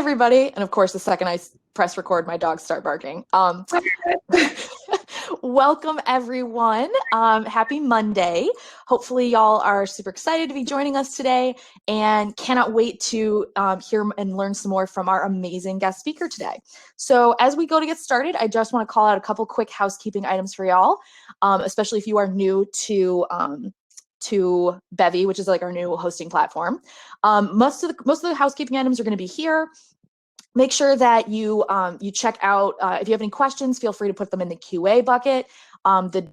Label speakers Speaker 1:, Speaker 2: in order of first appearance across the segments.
Speaker 1: everybody. And of course, the second I press record, my dogs start barking. Welcome, everyone. Happy Monday. Hopefully, y'all are super excited to be joining us today and cannot wait to hear and learn some more from our amazing guest speaker today. So as we go to get started, I just want to call out a couple quick housekeeping items for y'all, especially if you are new to Bevy, which is like our new hosting platform. Most of the housekeeping items are going to be here. Make sure that you check out, if you have any questions, feel free to put them in the QA bucket. The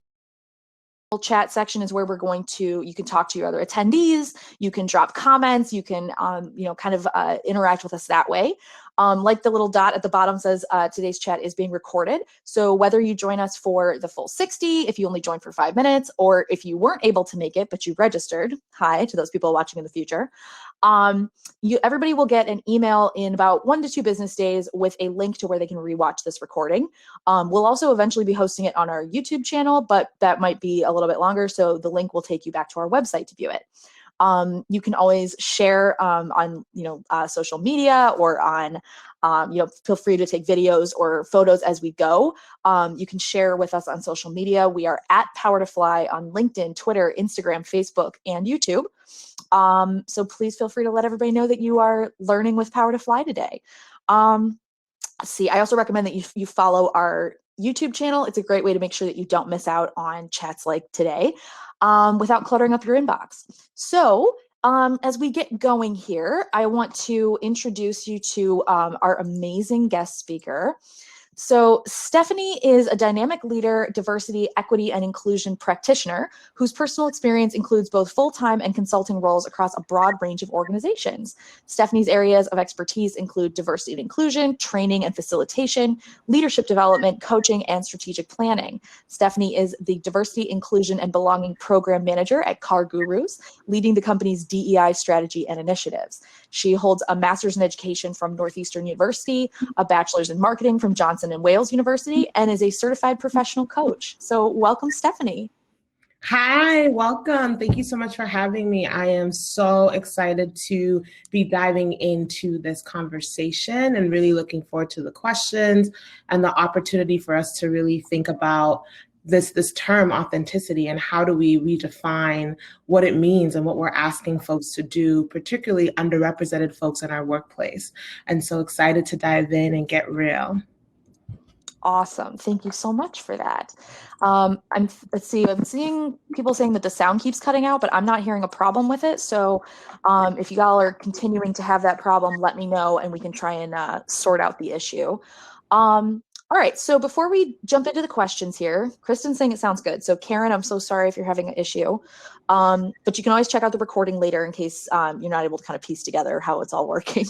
Speaker 1: chat section is where you can talk to your other attendees, you can drop comments, you can interact with us that way. Like the little dot at the bottom says, today's chat is being recorded. So whether you join us for the full 60, if you only joined for 5 minutes, or if you weren't able to make it, but you registered, hi to those people watching in the future, everybody will get an email in about 1 to 2 business days with a link to where they can rewatch this recording. We'll also eventually be hosting it on our YouTube channel, but that might be a little bit longer. So the link will take you back to our website to view it. You can always share on social media or on feel free to take videos or photos as we go. You can share with us on social media. We are at Power to Fly on LinkedIn, Twitter, Instagram, Facebook, and YouTube. So please feel free to let everybody know that you are learning with Power to Fly today. I also recommend that you follow our YouTube channel. It's a great way to make sure that you don't miss out on chats like today without cluttering up your inbox. So as we get going here, I want to introduce you to our amazing guest speaker. So Stephanie is a dynamic leader, diversity, equity, and inclusion practitioner whose personal experience includes both full-time and consulting roles across a broad range of organizations. Stephanie's areas of expertise include diversity and inclusion, training and facilitation, leadership development, coaching, and strategic planning. Stephanie is the Diversity, Inclusion, and Belonging Program Manager at Cargurus, leading the company's DEI strategy and initiatives. She holds a master's in education from Northeastern University, a bachelor's in marketing from Johnson and Wales University, and is a certified professional coach. So welcome, Stephanie.
Speaker 2: Hi, welcome. Thank you so much for having me. I am so excited to be diving into this conversation and really looking forward to the questions and the opportunity for us to really think about this term authenticity and how do we redefine what it means and what we're asking folks to do, particularly underrepresented folks in our workplace. And so excited to dive in and get real.
Speaker 1: Awesome. Thank you so much for that. I'm seeing people saying that the sound keeps cutting out, but I'm not hearing a problem with it. So if y'all are continuing to have that problem, let me know and we can try and sort out the issue. All right, so before we jump into the questions here, Kristen's saying it sounds good. So Karen, I'm so sorry if you're having an issue, but you can always check out the recording later in case you're not able to kind of piece together how it's all working.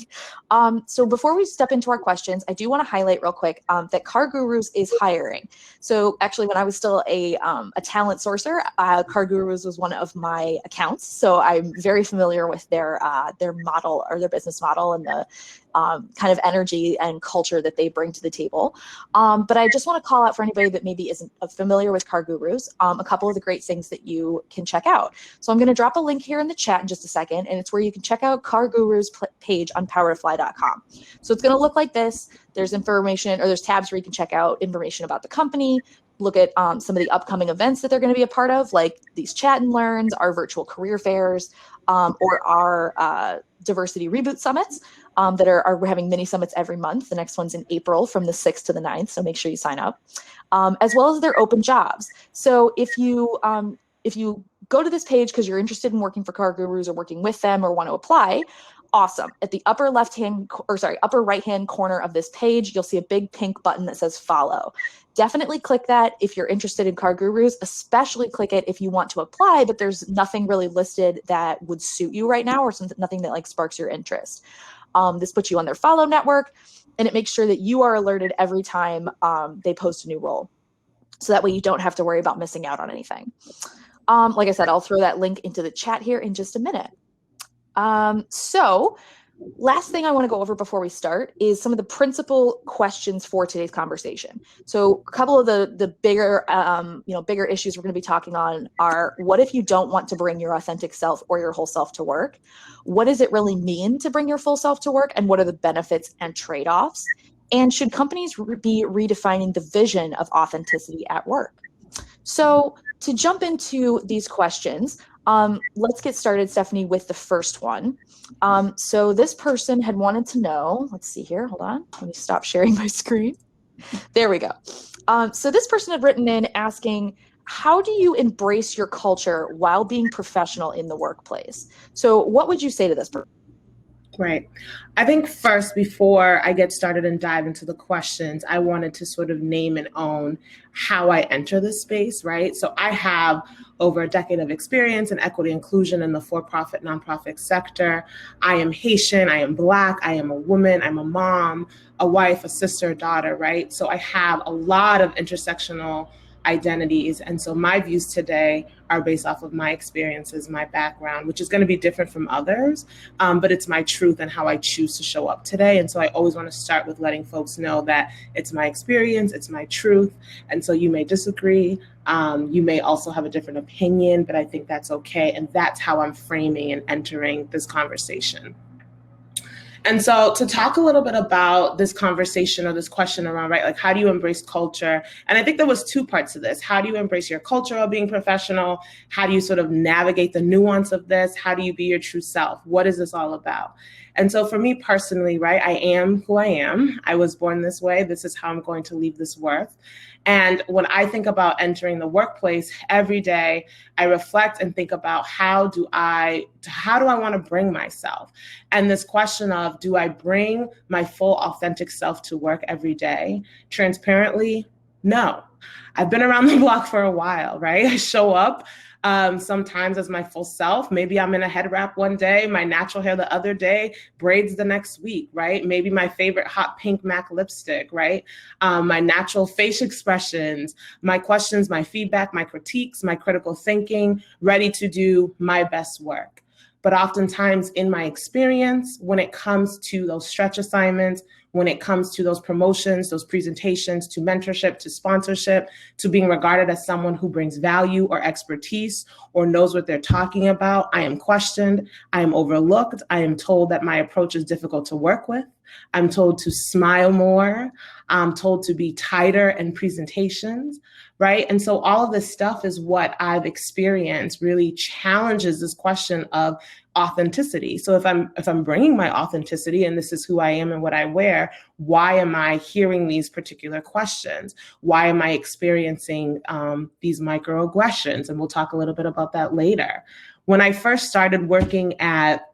Speaker 1: So before we step into our questions, I do want to highlight real quick that Cargurus is hiring. So actually, when I was still a talent sourcer, Cargurus was one of my accounts. So I'm very familiar with their model or their business model and the kind of energy and culture that they bring to the table. But I just want to call out for anybody that maybe isn't familiar with Cargurus, a couple of the great things that you can check out. So I'm going to drop a link here in the chat in just a second, and it's where you can check out Cargurus page on powertofly.com. So it's going to look like this. There's information, or there's tabs where you can check out information about the company, look at some of the upcoming events that they're going to be a part of, like these chat and learns, our virtual career fairs, or our diversity reboot summits that we're having mini summits every month. The next one's in April from the 6th to the 9th. So make sure you sign up, as well as their open jobs. So if you go to this page because you're interested in working for Cargurus or working with them or want to apply, awesome. At the upper right-hand corner of this page, you'll see a big pink button that says follow. Definitely click that if you're interested in Cargurus, especially click it if you want to apply, but there's nothing really listed that would suit you right now or nothing that like sparks your interest. This puts you on their follow network, and it makes sure that you are alerted every time they post a new role. So that way you don't have to worry about missing out on anything. Like I said, I'll throw that link into the chat here in just a minute. So Last thing I want to go over before we start is some of the principal questions for today's conversation. So a couple of the bigger bigger issues we're going to be talking on are: what if you don't want to bring your authentic self or your whole self to work? What does it really mean to bring your full self to work, and what are the benefits and trade-offs? And should companies be redefining the vision of authenticity at work? So to jump into these questions, let's get started, Stephanie, with the first one. So this person had wanted to know, let's see here, hold on, let me stop sharing my screen. There we go. So this person had written in asking, how do you embrace your culture while being professional in the workplace? So what would you say to this person?
Speaker 2: Right. I think first, before I get started and dive into the questions, I wanted to sort of name and own how I enter this space, right? So I have over a decade of experience in equity inclusion in the for-profit, nonprofit sector. I am Haitian, I am Black, I am a woman, I'm a mom, a wife, a sister, a daughter, right? So I have a lot of intersectional identities. And so my views today are based off of my experiences, my background, which is going to be different from others, but it's my truth and how I choose to show up today. And so I always want to start with letting folks know that it's my experience, it's my truth. And so you may disagree, you may also have a different opinion, but I think that's okay. And that's how I'm framing and entering this conversation. And so to talk a little bit about this conversation or this question around, right, like how do you embrace culture? And I think there was two parts to this. How do you embrace your culture of being professional? How do you sort of navigate the nuance of this? How do you be your true self? What is this all about? And so for me personally, right, I am who I am. I was born this way. This is how I'm going to leave this earth. And when I think about entering the workplace every day, I reflect and think about how do I want to bring myself? And this question of, do I bring my full authentic self to work every day? Transparently, no. I've been around the block for a while, right? I show up sometimes as my full self. Maybe I'm in a head wrap one day, my natural hair the other day, braids the next week, right? Maybe my favorite hot pink MAC lipstick, right? My natural face expressions, my questions, my feedback, my critiques, my critical thinking, ready to do my best work. But oftentimes in my experience, when it comes to those stretch assignments, when it comes to those promotions, those presentations, to mentorship, to sponsorship, to being regarded as someone who brings value or expertise or knows what they're talking about, I am questioned, I am overlooked, I am told that my approach is difficult to work with, I'm told to smile more, I'm told to be tighter in presentations, right? And so all of this stuff is what I've experienced really challenges this question of authenticity. So if I'm bringing my authenticity and this is who I am and what I wear, why am I hearing these particular questions? Why am I experiencing these microaggressions? And we'll talk a little bit about that later. When I first started working at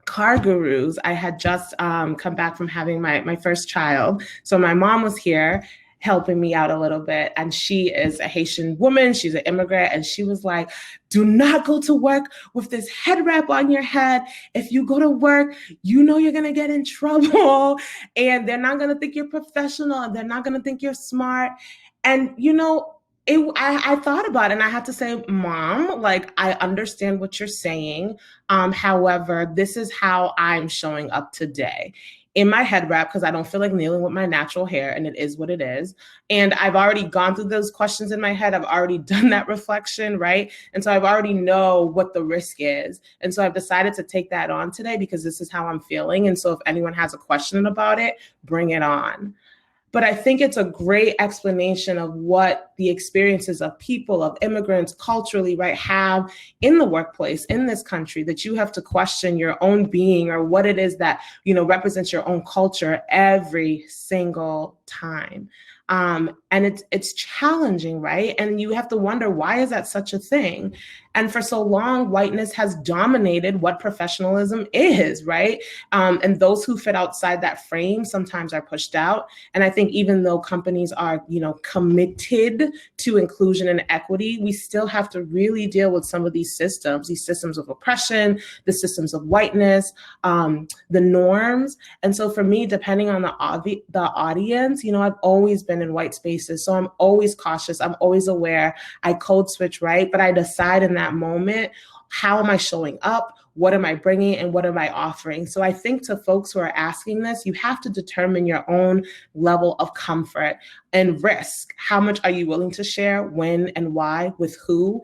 Speaker 2: Cargurus, I had just come back from having my first child. So my mom was here helping me out a little bit. And she is a Haitian woman. She's an immigrant. And she was like, do not go to work with this head wrap on your head. If you go to work, you know you're going to get in trouble. And they're not going to think you're professional. And they're not going to think you're smart. And, you know, I thought about it and I had to say, Mom, like, I understand what you're saying. However, this is how I'm showing up today. In my head wrap, because I don't feel like kneeling with my natural hair, and it is what it is. And I've already gone through those questions in my head. I've already done that reflection, right? And so I've already know what the risk is. And so I've decided to take that on today because this is how I'm feeling. And so if anyone has a question about it, bring it on. But I think it's a great explanation of what the experiences of people, of immigrants culturally, right, have in the workplace in this country, that you have to question your own being or what it is that, you know, represents your own culture every single time. And it's challenging, right? And you have to wonder, why is that such a thing? And for so long, whiteness has dominated what professionalism is, right? And those who fit outside that frame sometimes are pushed out. And I think even though companies are, you know, committed to inclusion and equity, we still have to really deal with some of these systems of oppression, the systems of whiteness, the norms. And so for me, depending on the audience, you know, I've always been in white spaces. So I'm always cautious. I'm always aware. I code switch, right? But I decide in that moment, how am I showing up? what am I bringing and what am I offering? So I think to folks who are asking this, you have to determine your own level of comfort and risk. How much are you willing to share, when and why, with who?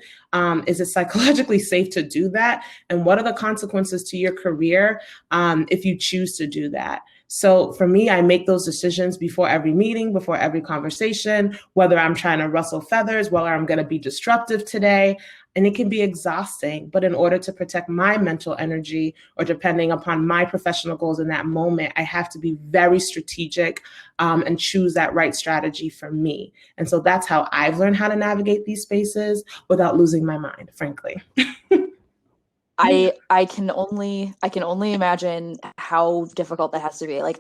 Speaker 2: Is it psychologically safe to do that? And what are the consequences to your career if you choose to do that? So for me, I make those decisions before every meeting, before every conversation, whether I'm trying to rustle feathers, whether I'm going to be disruptive today. And it can be exhausting, but in order to protect my mental energy, or depending upon my professional goals in that moment, I have to be very strategic and choose that right strategy for me. And so that's how I've learned how to navigate these spaces without losing my mind, frankly.
Speaker 1: I can only imagine how difficult that has to be. Like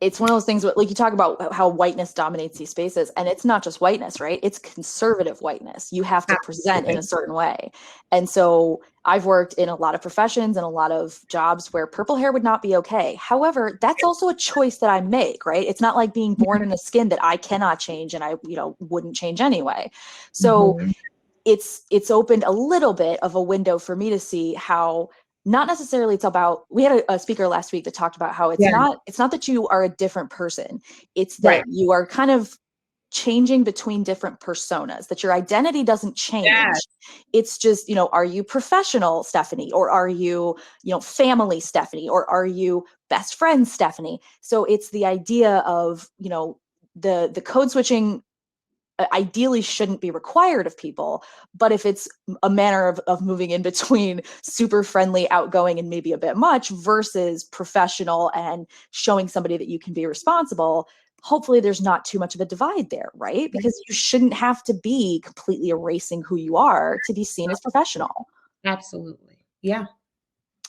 Speaker 1: it's one of those things where, like, you talk about how whiteness dominates these spaces, and it's not just whiteness, right? It's conservative whiteness. You have to present in a certain way. And so I've worked in a lot of professions and a lot of jobs where purple hair would not be okay. However, that's also a choice that I make, right? It's not like being born in a skin that I cannot change and I, wouldn't change anyway. So it's opened a little bit of a window for me to see how not necessarily it's about, we had a speaker last week that talked about how it's not that you are a different person. It's that you are kind of changing between different personas, that your identity doesn't change. It's just, are you professional Stephanie, or are you, family Stephanie, or are you best friend Stephanie? So it's the idea of, the code switching ideally shouldn't be required of people, but if it's a manner of moving in between super friendly, outgoing, and maybe a bit much versus professional and showing somebody that you can be responsible, hopefully there's not too much of a divide there, right? Because you shouldn't have to be completely erasing who you are to be seen as professional.
Speaker 2: Absolutely. Yeah.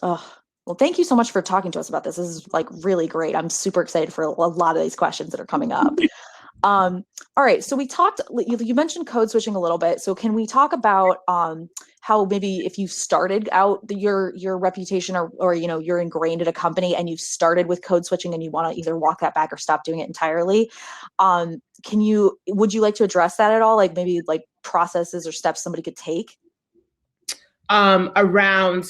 Speaker 1: Oh, well, thank you so much for talking to us about this. This is like really great. I'm super excited for a lot of these questions that are coming up. All right. So you mentioned code switching a little bit. So can we talk about how maybe if you started out your reputation or you're ingrained at a company and you started with code switching and you want to either walk that back or stop doing it entirely? Would you like to address that at all? Like maybe like processes or steps somebody could take?
Speaker 2: Around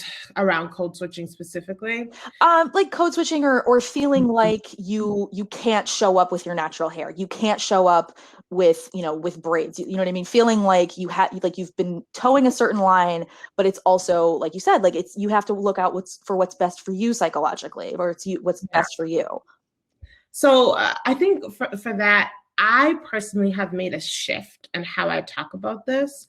Speaker 2: code switching specifically?
Speaker 1: Like code switching or feeling like you can't show up with your natural hair. You can't show up with, with braids. You know what I mean? Feeling like you've been towing a certain line, but it's also, like you said, like you have to look out what's best for you psychologically, or what's best for you.
Speaker 2: So I think for that, I personally have made a shift in how I talk about this.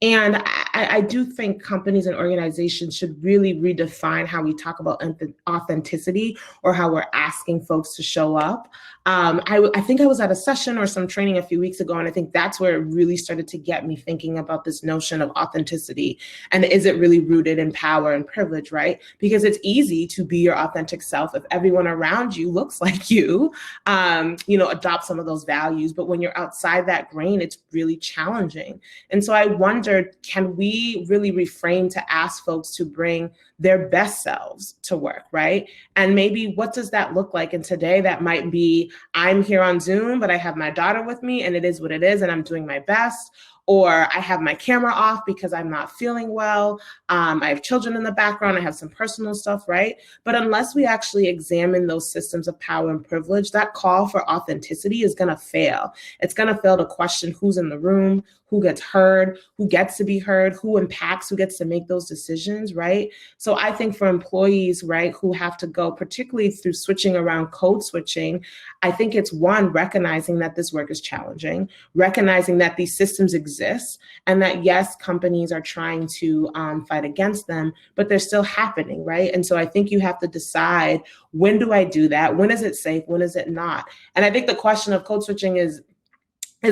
Speaker 2: And I do think companies and organizations should really redefine how we talk about authenticity, or how we're asking folks to show up. I think I was at a session or some training a few weeks ago, and I think that's where it really started to get me thinking about this notion of authenticity. And is it really rooted in power and privilege, right? Because it's easy to be your authentic self if everyone around you looks like you, adopt some of those values. But when you're outside that grain, it's really challenging. And so I wonder, can we really reframe to ask folks to bring their best selves to work, right? And maybe what does that look like? And today that might be, I'm here on Zoom, but I have my daughter with me and it is what it is and I'm doing my best. Or I have my camera off because I'm not feeling well. I have children in the background. I have some personal stuff, right? But unless we actually examine those systems of power and privilege, that call for authenticity is going to fail. It's going to fail to question who's in the room, who gets heard, who gets to be heard, who impacts, who gets to make those decisions, right? So I think for employees, right, who have to go, particularly through switching around code switching, I think it's one, recognizing that this work is challenging, recognizing that these systems exist, and that yes, companies are trying to fight against them, but they're still happening, right? And so I think you have to decide, when do I do that? When is it safe? When is it not? And I think the question of code switching is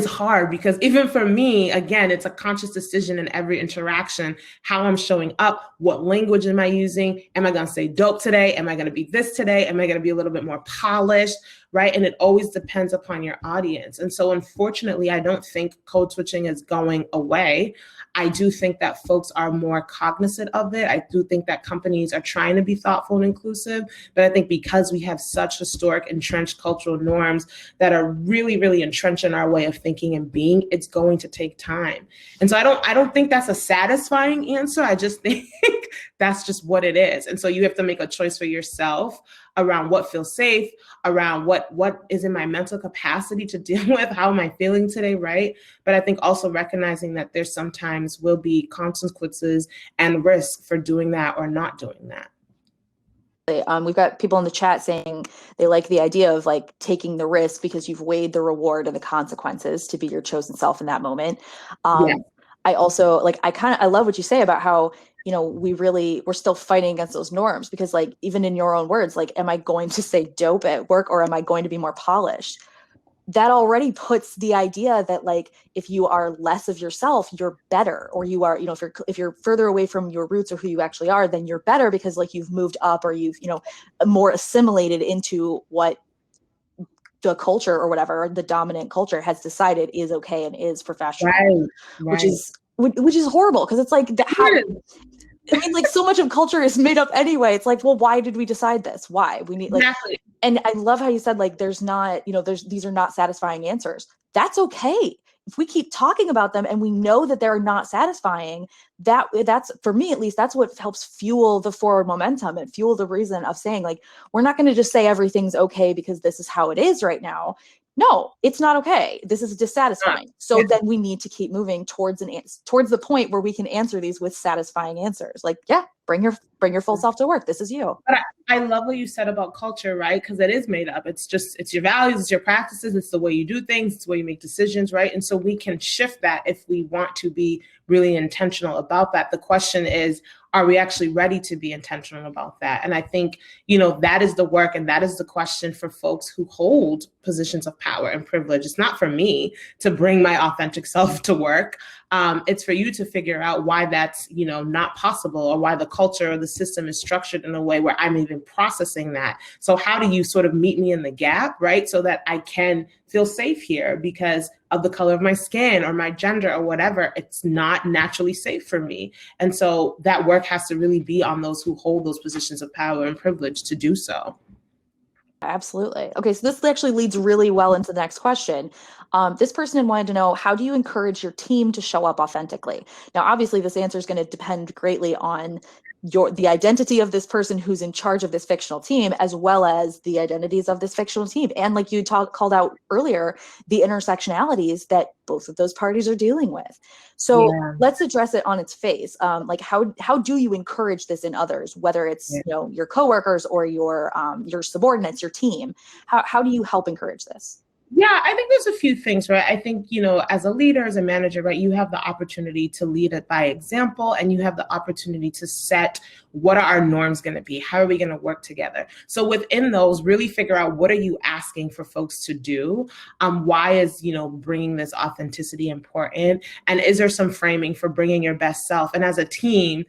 Speaker 2: hard, because even for me, again, it's a conscious decision in every interaction, how I'm showing up, what language am I using? Am I going to say dope today? Am I going to be this today? Am I going to be a little bit more polished? right? And it always depends upon your audience. And so unfortunately, I don't think code switching is going away. I do think that folks are more cognizant of it. I do think that companies are trying to be thoughtful and inclusive, but I think because we have such historic entrenched cultural norms that are really, really entrenched in our way of thinking and being, it's going to take time. And so I don't think that's a satisfying answer. I just think that's just what it is. And so you have to make a choice for yourself around what feels safe, around what is in my mental capacity to deal with, how am I feeling today, right? But I think also recognizing that there sometimes will be consequences and risk for doing that or not doing that.
Speaker 1: We've got people in the chat saying they like the idea of like taking the risk because you've weighed the reward and the consequences to be your chosen self in that moment.
Speaker 2: Yeah.
Speaker 1: I also I love what you say about how, you know, we're still fighting against those norms, because like, even in your own words, like, am I going to say dope at work or am I going to be more polished? That already puts the idea that like, if you are less of yourself, you're better, or you are, you know, if you're further away from your roots or who you actually are, then you're better because like you've moved up, or you've, you know, more assimilated into what the culture or whatever the dominant culture has decided is okay and is professional,
Speaker 2: right.
Speaker 1: which is horrible, because it's like, how, I mean, like, so much of culture is made up anyway. It's like, well, why did we decide this? Why? We need, like,
Speaker 2: Exactly.
Speaker 1: And I love how you said, like, there's not, you know, these are not satisfying answers. That's okay. If we keep talking about them and we know that they're not satisfying, that's, for me at least, that's what helps fuel the forward momentum and fuel the reason of saying, like, we're not going to just say everything's okay because this is how it is right now. No, it's not okay. This is dissatisfying. So then we need to keep moving towards towards the point where we can answer these with satisfying answers. Like, yeah, bring your full self to work. This is you.
Speaker 2: But I love what you said about culture, right? Because it is made up. It's your values, it's your practices, it's the way you do things, it's the way you make decisions, right? And so we can shift that if we want to be really intentional about that. The question is, are we actually ready to be intentional about that? And I think, you know, that is the work, and that is the question for folks who hold positions of power and privilege. It's not for me to bring my authentic self to work. It's for you to figure out why that's, you know, not possible, or why the culture or the system is structured in a way where I'm even processing that. So how do you sort of meet me in the gap, right? So that I can feel safe here because of the color of my skin or my gender or whatever. It's not naturally safe for me. And so that work has to really be on those who hold those positions of power and privilege to do so.
Speaker 1: Absolutely. Okay, so this actually leads really well into the next question. This person wanted to know, how do you encourage your team to show up authentically? Now, obviously, this answer is going to depend greatly on the identity of this person who's in charge of this fictional team, as well as the identities of this fictional team. And like you called out earlier, the intersectionalities that both of those parties are dealing with. So let's address it on its face. Like, how do you encourage this in others, whether it's, you know, your coworkers or your subordinates, your team? How do you help encourage this?
Speaker 2: Yeah, I think there's a few things, right? I think, you know, as a leader, as a manager, right, you have the opportunity to lead it by example, and you have the opportunity to set what are our norms going to be? How are we going to work together? So within those, really figure out, what are you asking for folks to do? Why is, you know, bringing this authenticity important? And is there some framing for bringing your best self? And as a team,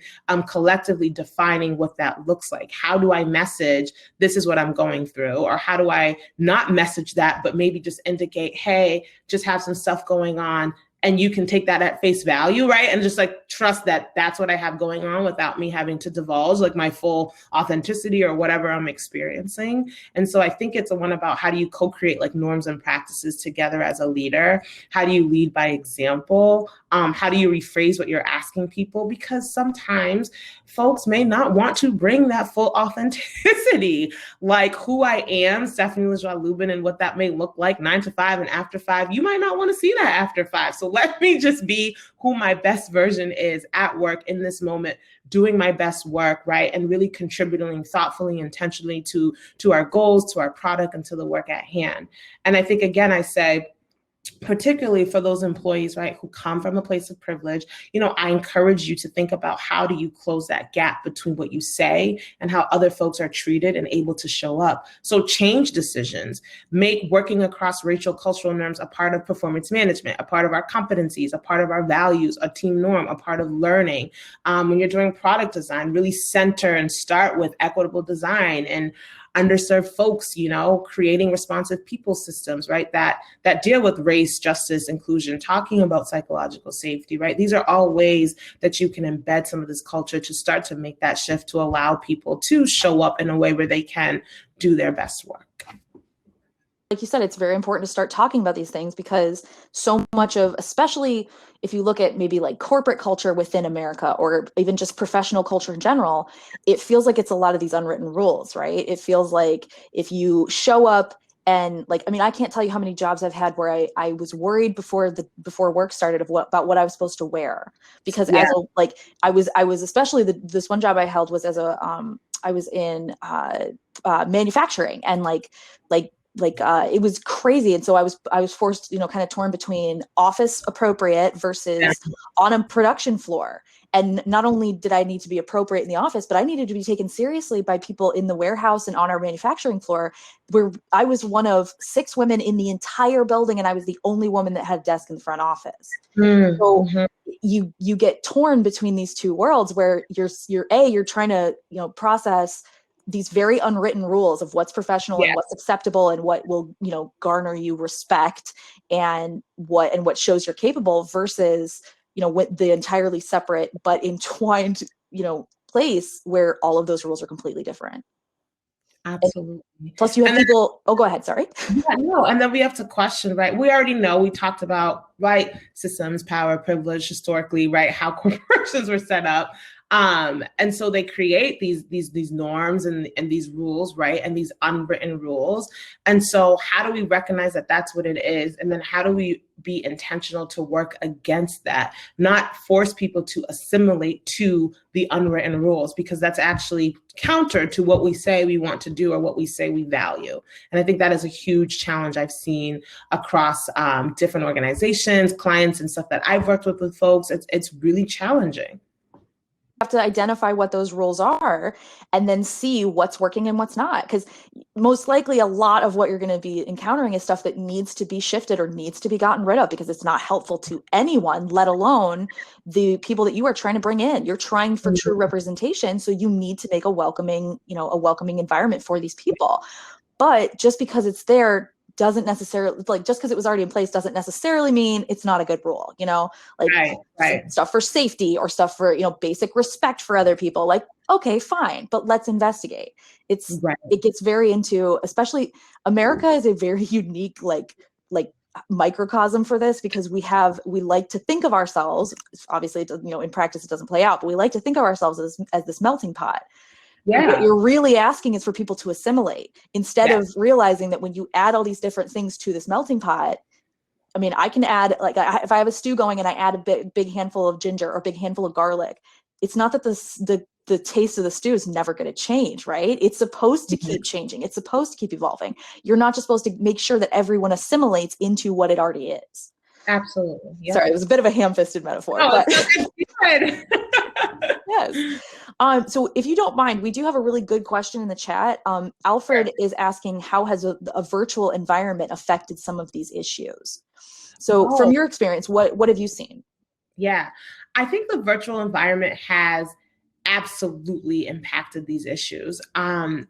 Speaker 2: collectively defining what that looks like. How do I message, this is what I'm going through? Or how do I not message that, but maybe just indicate, hey, just have some stuff going on, and you can take that at face value, right? And just like trust that that's what I have going on without me having to divulge like my full authenticity or whatever I'm experiencing. And so I think it's one about, how do you co-create like norms and practices together as a leader? How do you lead by example? How do you rephrase what you're asking people? Because sometimes folks may not want to bring that full authenticity, like who I am, Stephanie Lubin, and what that may look like 9 to 5 and after 5. You might not want to see that after 5. So let me just be who my best version is at work in this moment, doing my best work, right? And really contributing thoughtfully, intentionally to our goals, to our product, and to the work at hand. And I think, again, I say, particularly for those employees, right, who come from a place of privilege, you know, I encourage you to think about, how do you close that gap between what you say and how other folks are treated and able to show up? So change decisions, make working across racial cultural norms a part of performance management, a part of our competencies, a part of our values, a team norm, a part of learning. When you're doing product design, really center and start with equitable design, and underserved folks, creating responsive people systems, right, that deal with race, justice, inclusion, talking about psychological safety, right? These are all ways that you can embed some of this culture to start to make that shift to allow people to show up in a way where they can do their best work.
Speaker 1: Like you said, it's very important to start talking about these things, because so much of, especially if you look at maybe like corporate culture within America, or even just professional culture in general, it feels like it's a lot of these unwritten rules, right? It feels like if you show up and like, I mean, I can't tell you how many jobs I've had where I was worried before work started about what I was supposed to wear, because as a, like, I was especially this one job I held was as a I was in manufacturing, and it was crazy. And so I was forced, kind of torn between office appropriate versus on a production floor. And not only did I need to be appropriate in the office, but I needed to be taken seriously by people in the warehouse and on our manufacturing floor, where I was one of 6 women in the entire building, and I was the only woman that had a desk in the front office. So you get torn between these two worlds, where you're trying to, process these very unwritten rules of what's professional and what's acceptable and what will, garner you respect, and what shows you're capable, versus, with the entirely separate but entwined, place where all of those rules are completely different.
Speaker 2: Absolutely.
Speaker 1: And plus you have people, go ahead, sorry.
Speaker 2: Yeah, no, and then we have to question, right? We already know, we talked about, right, systems, power, privilege, historically, right, how corporations were set up. And so they create these norms and these rules, right? And these unwritten rules. And so how do we recognize that that's what it is? And then how do we be intentional to work against that, not force people to assimilate to the unwritten rules, because that's actually counter to what we say we want to do or what we say we value. And I think that is a huge challenge I've seen across different organizations, clients and stuff that I've worked with folks. It's really challenging.
Speaker 1: Have to identify what those rules are and then see what's working and what's not, because most likely a lot of what you're going to be encountering is stuff that needs to be shifted or needs to be gotten rid of, because it's not helpful to anyone, let alone the people that you are trying to bring in. You're trying for true representation, so you need to make a welcoming environment for these people. But just because it's there doesn't necessarily, like, just because it was already in place doesn't necessarily mean it's not a good rule, right. Stuff for safety or stuff for, basic respect for other people. Like, okay, fine, but let's investigate. It gets very into, especially America is a very unique, like microcosm for this, because we like to think of ourselves, obviously, in practice it doesn't play out, but we like to think of ourselves as this melting pot. Yeah. What you're really asking is for people to assimilate, instead of realizing that when you add all these different things to this melting pot, I mean, I can add, like, if I have a stew going and I add a big handful of ginger or a big handful of garlic, it's not that the taste of the stew is never going to change, right? It's supposed to keep changing. It's supposed to keep evolving. You're not just supposed to make sure that everyone assimilates into what it already is.
Speaker 2: Absolutely. Yep.
Speaker 1: Sorry, it was a bit of a ham-fisted metaphor.
Speaker 2: Oh, it's good.
Speaker 1: Yes. So if you don't mind, we do have a really good question in the chat. Alfred is asking, how has a virtual environment affected some of these issues? So from your experience, what have you seen?
Speaker 2: Yeah, I think the virtual environment has absolutely impacted these issues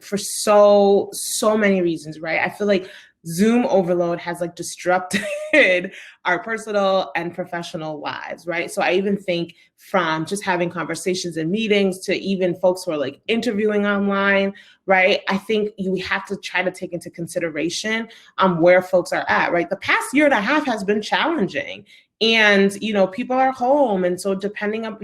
Speaker 2: for so many reasons, right? I feel like Zoom overload has like disrupted our personal and professional lives, right? So I even think from just having conversations and meetings to even folks who are like interviewing online, right? I think you have to try to take into consideration where folks are at, right? The past year and a half has been challenging. And, people are home. And so depending on,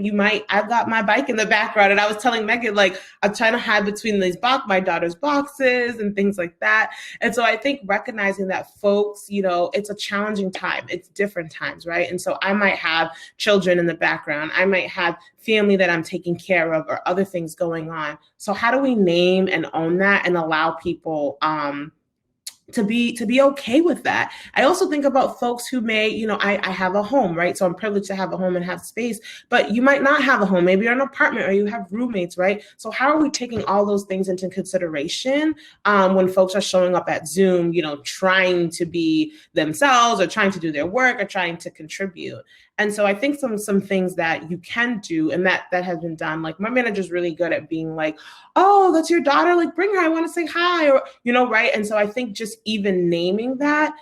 Speaker 2: I've got my bike in the background, and I was telling Megan, like, I'm trying to hide between my daughter's boxes and things like that. And so I think recognizing that folks, it's a challenging time. It's different times, right? And so I might have children in the background. I might have family that I'm taking care of or other things going on. So how do we name and own that and allow people, to be okay with that? I also think about folks who may, I have a home, right? So I'm privileged to have a home and have space, but you might not have a home. Maybe you're in an apartment or you have roommates, right? So how are we taking all those things into consideration when folks are showing up at Zoom, trying to be themselves or trying to do their work or trying to contribute? And so I think some things that you can do, and that has been done. Like my manager's really good at being like, oh, that's your daughter, like bring her, I want to say hi, or right. And so I think just even naming that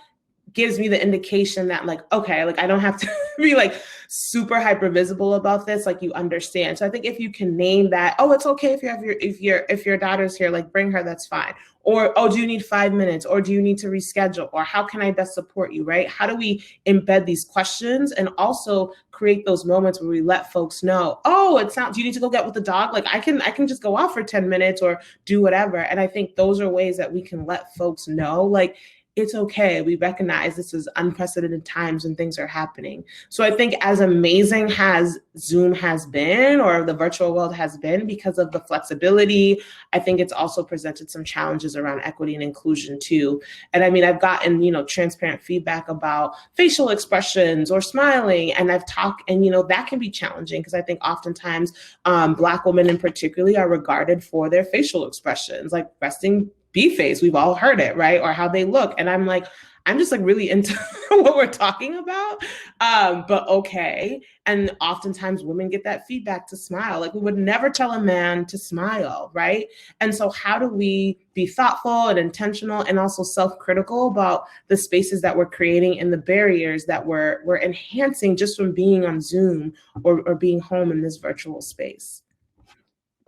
Speaker 2: gives me the indication that like, okay, like I don't have to be like super hyper visible about this, like you understand. So I think if you can name that, oh, it's okay if you have if your daughter's here, like bring her, that's fine. Or, oh, do you need 5 minutes? Or do you need to reschedule? Or how can I best support you, right? How do we embed these questions and also create those moments where we let folks know, oh, it's not, do you need to go get with the dog? Like I can just go off for 10 minutes or do whatever. And I think those are ways that we can let folks know, like, it's okay. We recognize this is unprecedented times when things are happening. So I think as amazing as Zoom has been, or the virtual world has been, because of the flexibility, I think it's also presented some challenges around equity and inclusion too. And I mean, I've gotten, transparent feedback about facial expressions or smiling. And I've talked, and, that can be challenging because I think oftentimes Black women in particular are regarded for their facial expressions, like resting B-face, we've all heard it, right? Or how they look. And I'm like, I'm just like really into what we're talking about, but okay. And oftentimes women get that feedback to smile. Like we would never tell a man to smile, right? And so how do we be thoughtful and intentional and also self-critical about the spaces that we're creating and the barriers that we're enhancing just from being on Zoom or being home in this virtual space?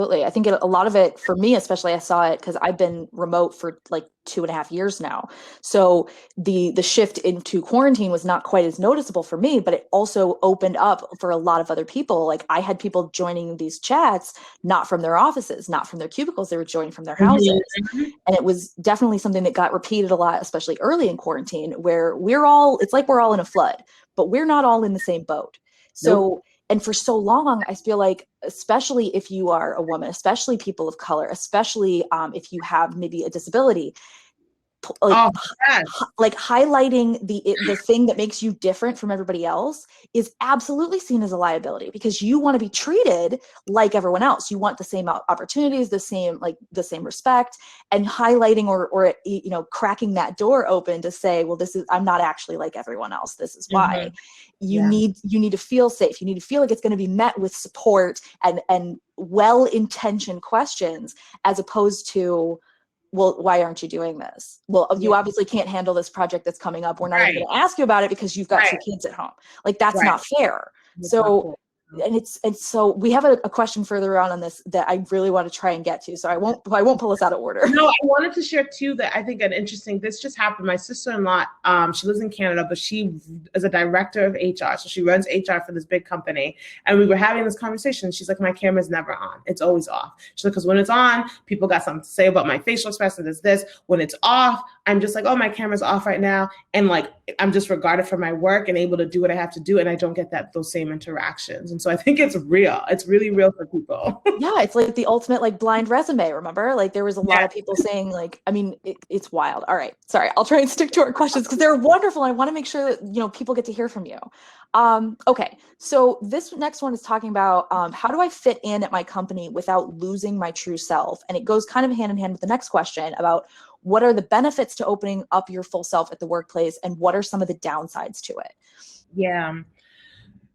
Speaker 1: Absolutely. I think a lot of it, for me especially, I saw it because I've been remote for like 2.5 years now. So the shift into quarantine was not quite as noticeable for me, but it also opened up for a lot of other people. Like I had people joining these chats, not from their offices, not from their cubicles, they were joining from their houses. Mm-hmm. And it was definitely something that got repeated a lot, especially early in quarantine, where it's like we're all in a flood, but we're not all in the same boat. So nope. And for so long, I feel like, especially if you are a woman, especially people of color, especially if you have maybe a disability, like highlighting the thing that makes you different from everybody else is absolutely seen as a liability, because you want to be treated like everyone else. You want the same opportunities, the same respect, and highlighting or cracking that door open to say, well, I'm not actually like everyone else. This is why. You need to feel safe. You need to feel like it's going to be met with support and well-intentioned questions, as opposed to, well, why aren't you doing this? Well, you obviously can't handle this project that's coming up. We're not even going to ask you about it because you've got 2 kids at home. Like that's not fair. So, and so we have a question further on this that I really want to try and get to. So I won't pull us out of order.
Speaker 2: No, I wanted to share too that I think this just happened. My sister-in-law, she lives in Canada, but she is a director of HR. So she runs HR for this big company. And we were having this conversation. She's like, my camera's never on. It's always off. She's like, because when it's on, people got something to say about my facial expressions, this. When it's off, I'm just like, oh, my camera's off right now. And like, I'm just regarded for my work and able to do what I have to do. And I don't get those same interactions. And so I think it's real. It's really real for people.
Speaker 1: Yeah, it's like the ultimate like blind resume, remember? Like there was a lot of people saying like, I mean, it's wild. All right, sorry, I'll try and stick to our questions because they're wonderful. I want to make sure that, people get to hear from you. Okay, so this next one is talking about how do I fit in at my company without losing my true self? And it goes kind of hand in hand with the next question about what are the benefits to opening up your full self at the workplace and what are some of the downsides to it?
Speaker 2: Yeah.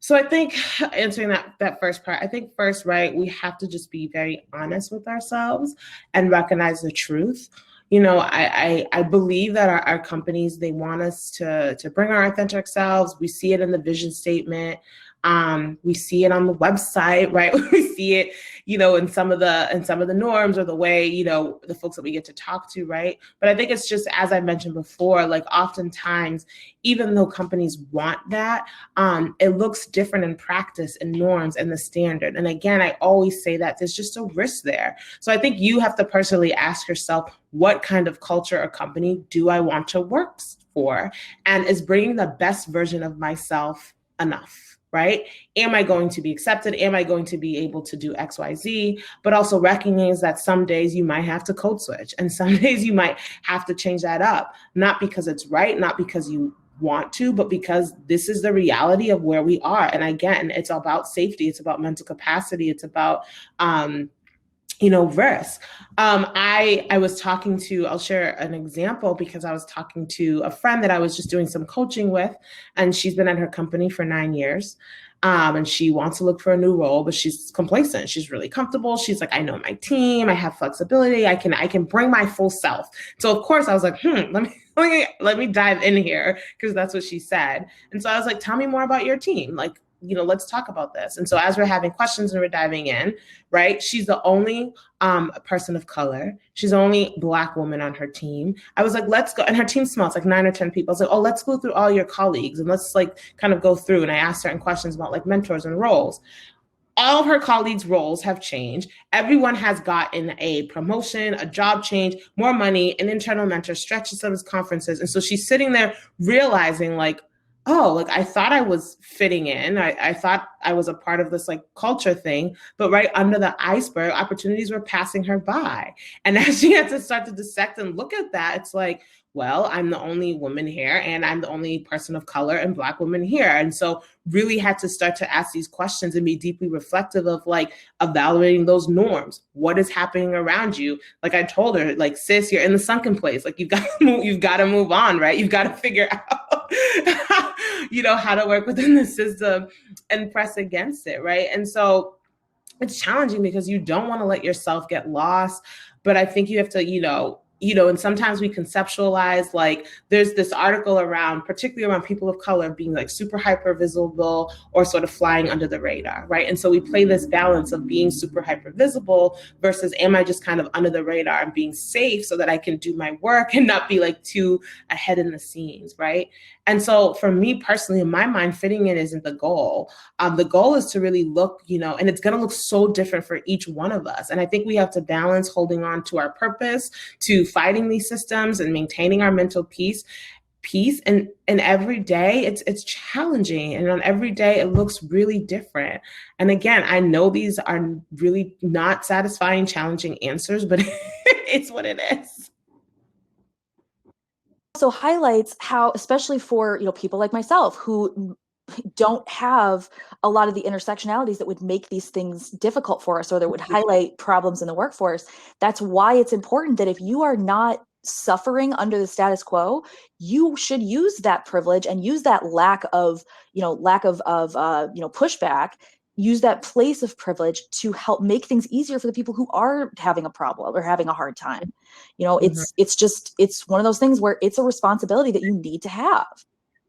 Speaker 2: So I think answering that first part, I think first, right, we have to just be very honest with ourselves and recognize the truth. I believe that our companies, they want us to bring our authentic selves. We see it in the vision statement. We see it on the website, right? We see it, in some of the norms or the way, the folks that we get to talk to, right? But I think it's just, as I mentioned before, like oftentimes, even though companies want that, it looks different in practice and norms and the standard. And again, I always say that there's just a risk there. So I think you have to personally ask yourself, what kind of culture or company do I want to work for? And is bringing the best version of myself enough? Right? Am I going to be accepted? Am I going to be able to do X, Y, Z? But also recognize that some days you might have to code switch and some days you might have to change that up, not because it's right, not because you want to, but because this is the reality of where we are. And again, it's about safety. It's about mental capacity. It's about risk. I was talking to, I'll share an example because I was talking to a friend that I was just doing some coaching with, and she's been at her company for 9 years. And she wants to look for a new role, but she's complacent. She's really comfortable. She's like, I know my team. I have flexibility. I can bring my full self. So of course I was like, let me dive in here because that's what she said. And so I was like, tell me more about your team. Like, let's talk about this. And so as we're having questions and we're diving in, right? She's the only person of color. She's the only Black woman on her team. I was like, let's go. And her team small, it's like 9 or 10 people. I was like, oh, let's go through all your colleagues and let's like kind of go through. And I asked certain questions about like mentors and roles. All of her colleagues' roles have changed. Everyone has gotten a promotion, a job change, more money, an internal mentor, stretches of his conferences. And so she's sitting there realizing like, oh, like I thought I was fitting in. I thought I was a part of this like culture thing, but right under the iceberg, opportunities were passing her by. And as she had to start to dissect and look at that, it's like, well, I'm the only woman here and I'm the only person of color and Black woman here. And so really had to start to ask these questions and be deeply reflective of like evaluating those norms. What is happening around you? Like I told her, like, sis, you're in the sunken place. Like you've got to move on, right? You've got to figure out how to work within the system and press against it, right? And so it's challenging because you don't want to let yourself get lost, but I think you have to, and sometimes we conceptualize, like there's this article around, particularly around people of color being like super hyper visible or sort of flying under the radar, right? And so we play this balance of being super hyper visible versus am I just kind of under the radar and being safe so that I can do my work and not be like too ahead in the scenes, right? And so for me personally, in my mind, fitting in isn't the goal. The goal is to really look, and it's going to look so different for each one of us. And I think we have to balance holding on to our purpose, to fighting these systems and maintaining our mental peace. And every day it's challenging. And on every day it looks really different. And again, I know these are really not satisfying, challenging answers, but it's what it is.
Speaker 1: Also highlights how, especially for people like myself who don't have a lot of the intersectionalities that would make these things difficult for us or that would highlight problems in the workforce. That's why it's important that if you are not suffering under the status quo, you should use that privilege and use that lack of pushback, use that place of privilege to help make things easier for the people who are having a problem or having a hard time. It's one of those things where it's a responsibility that you need to have.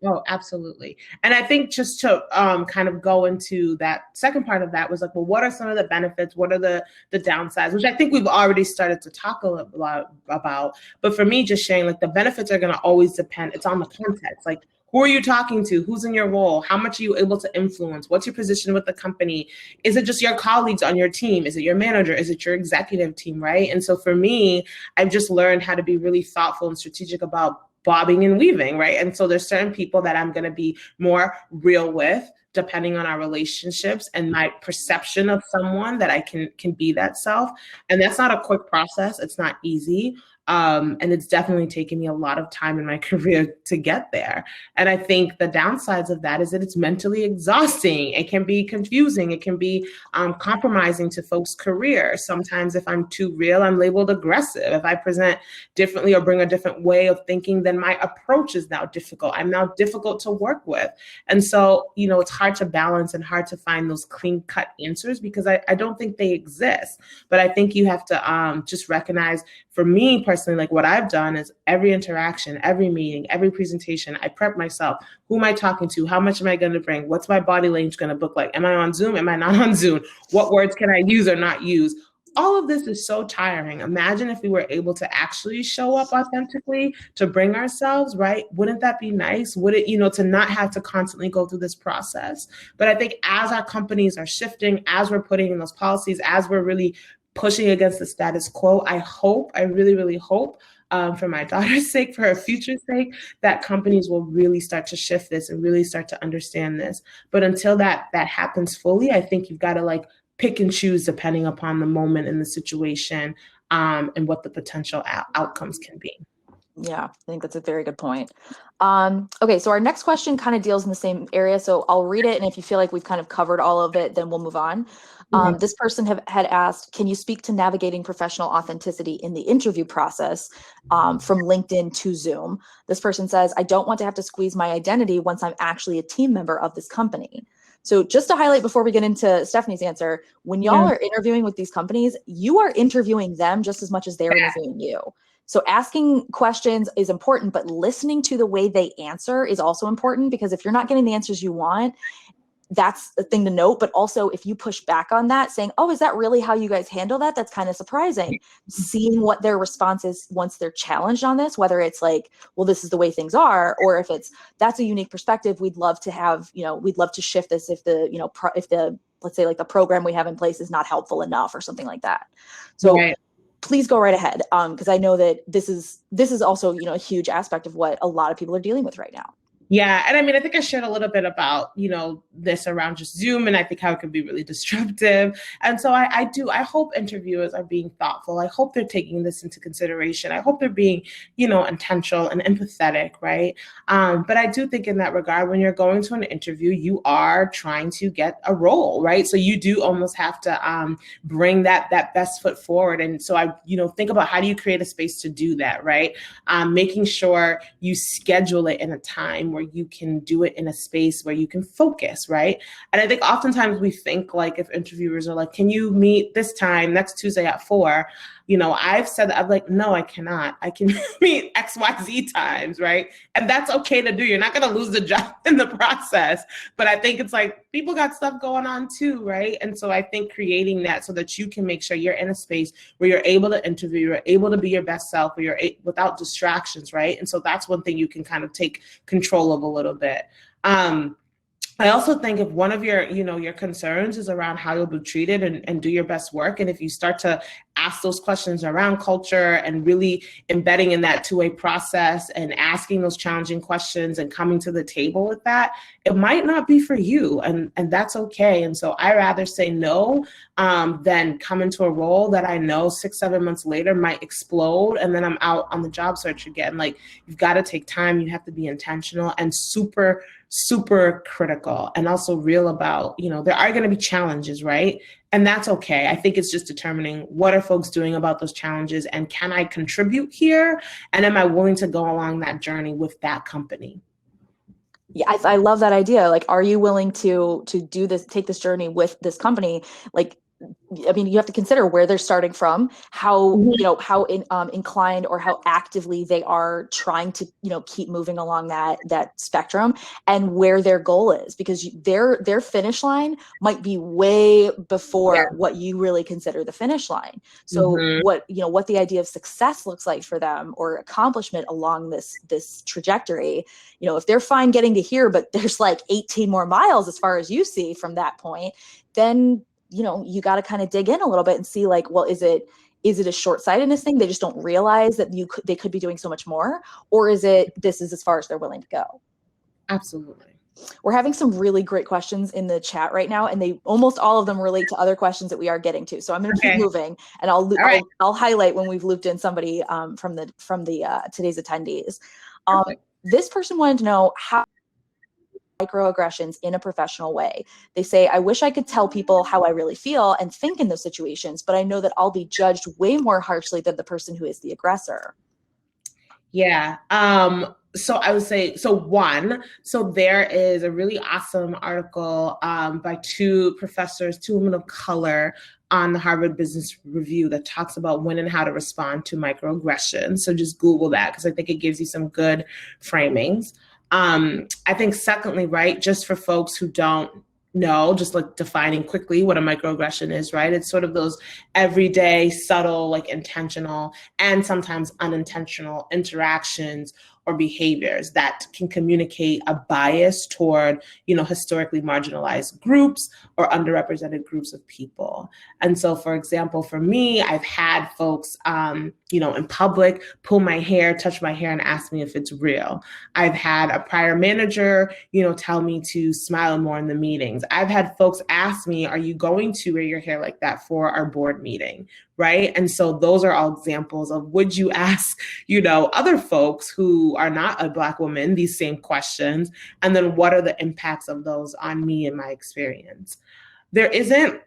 Speaker 2: Oh, absolutely. And I think just to kind of go into that second part of that was like, well, what are some of the benefits? What are the downsides? Which I think we've already started to talk a lot about. But for me, just sharing like the benefits are going to always depend. It's on the context. Like, who are you talking to? Who's in your role? How much are you able to influence? What's your position with the company? Is it just your colleagues on your team? Is it your manager? Is it your executive team, right? And so for me, I've just learned how to be really thoughtful and strategic about bobbing and weaving, right? And so there's certain people that I'm going to be more real with, depending on our relationships and my perception of someone, that I can be that self. And that's not a quick process. It's not easy. And it's definitely taken me a lot of time in my career to get there. And I think the downsides of that is that it's mentally exhausting. It can be confusing. It can be compromising to folks' careers. Sometimes if I'm too real, I'm labeled aggressive. If I present differently or bring a different way of thinking, then my approach is now difficult. I'm now difficult to work with. And so, it's hard to balance and hard to find those clean-cut answers because I don't think they exist. But I think you have to just recognize, for me personally, like what I've done is every interaction, every meeting, every presentation, I prep myself. Who am I talking to? How much am I going to bring? What's my body language going to look like? Am I on Zoom? Am I not on Zoom? What words can I use or not use? All of this is so tiring. Imagine if we were able to actually show up authentically, to bring ourselves, right? Wouldn't that be nice? Would it, to not have to constantly go through this process? But I think as our companies are shifting, as we're putting in those policies, as we're really pushing against the status quo, I really, really hope, for my daughter's sake, for her future's sake, that companies will really start to shift this and really start to understand this. But until that happens fully, I think you've got to like pick and choose depending upon the moment and the situation, and what the potential outcomes can be.
Speaker 1: Yeah, I think that's a very good point. Okay, so our next question kind of deals in the same area. So I'll read it, and if you feel like we've kind of covered all of it, then we'll move on. This person had asked, can you speak to navigating professional authenticity in the interview process from LinkedIn to Zoom? This person says, I don't want to have to squeeze my identity once I'm actually a team member of this company. So just to highlight before we get into Stephanie's answer, when y'all are interviewing with these companies, you are interviewing them just as much as they're interviewing you. So asking questions is important, but listening to the way they answer is also important, because if you're not getting the answers you want, that's a thing to note. But also, if you push back on that, saying, oh, is that really how you guys handle that? That's kind of surprising. Seeing what their response is once they're challenged on this, whether it's like, well, this is the way things are, or if it's, that's a unique perspective. We'd love to have, we'd love to shift this if the, if the, let's say like the program we have in place is not helpful enough or something like that. So please go right ahead. Because I know that this is also, a huge aspect of what a lot of people are dealing with right now.
Speaker 2: Yeah. And I mean, I think I shared a little bit about, this around just Zoom, and I think how it can be really disruptive. And so I hope interviewers are being thoughtful. I hope they're taking this into consideration. I hope they're being, intentional and empathetic, right? But I do think in that regard, when you're going to an interview, you are trying to get a role, right? So you do almost have to bring that best foot forward. And so I, think about how do you create a space to do that, right? Making sure you schedule it in a time where you can do it in a space where you can focus, right? And I think oftentimes we think like if interviewers are like, can you meet this time next Tuesday at 4? I've said that, I'm like, no, I cannot. I can meet XYZ times, right? And that's okay to do. You're not going to lose the job in the process. But I think it's like people got stuff going on too, right? And so I think creating that so that you can make sure you're in a space where you're able to interview, you're able to be your best self, where you're without distractions, right? And so that's one thing you can kind of take control of a little bit. I also think if one of your, your concerns is around how you'll be treated and do your best work, and if you start to ask those questions around culture and really embedding in that two-way process and asking those challenging questions and coming to the table with that, it might not be for you, and that's okay. And so I rather say no than come into a role that I know 6-7 months later might explode, and then I'm out on the job search again. Like, you've got to take time, you have to be intentional and super critical, and also real about, there are going to be challenges, right? And that's okay. I think it's just determining what are folks doing about those challenges, and can I contribute here? And am I willing to go along that journey with that company?
Speaker 1: Yeah, I love that idea. Like, are you willing to do this, take this journey with this company? Like, I mean, you have to consider where they're starting from, how, how inclined or how actively they are trying to, keep moving along that spectrum, and where their goal is, because their finish line might be way before what you really consider the finish line. So what the idea of success looks like for them, or accomplishment along this trajectory, if they're fine getting to here, but there's like 18 more miles as far as you see from that point, then you got to kind of dig in a little bit and see like, well, is it a short-sightedness thing? They just don't realize that they could be doing so much more, or is it, this is as far as they're willing to go?
Speaker 2: Absolutely.
Speaker 1: We're having some really great questions in the chat right now, and they almost all of them relate to other questions that we are getting to. So I'm going to keep moving, and I'll highlight when we've looped in somebody from the today's attendees. This person wanted to know how microaggressions in a professional way. They say, I wish I could tell people how I really feel and think in those situations, but I know that I'll be judged way more harshly than the person who is the aggressor.
Speaker 2: Yeah. So I would say, so there is a really awesome article by two professors, two women of color, on the Harvard Business Review that talks about when and how to respond to microaggressions. So just Google that, because I think it gives you some good framings. I think secondly, right, just for folks who don't know, just like defining quickly what a microaggression is, right? It's sort of those everyday, subtle, like intentional and sometimes unintentional interactions or behaviors that can communicate a bias toward, historically marginalized groups or underrepresented groups of people. And so, for example, for me, I've had folks, in public, pull my hair, touch my hair, and ask me if it's real. I've had a prior manager, tell me to smile more in the meetings. I've had folks ask me, are you going to wear your hair like that for our board meeting? Right. And so those are all examples of, would you ask, other folks who are not a Black woman these same questions? And then what are the impacts of those on me and my experience? There isn't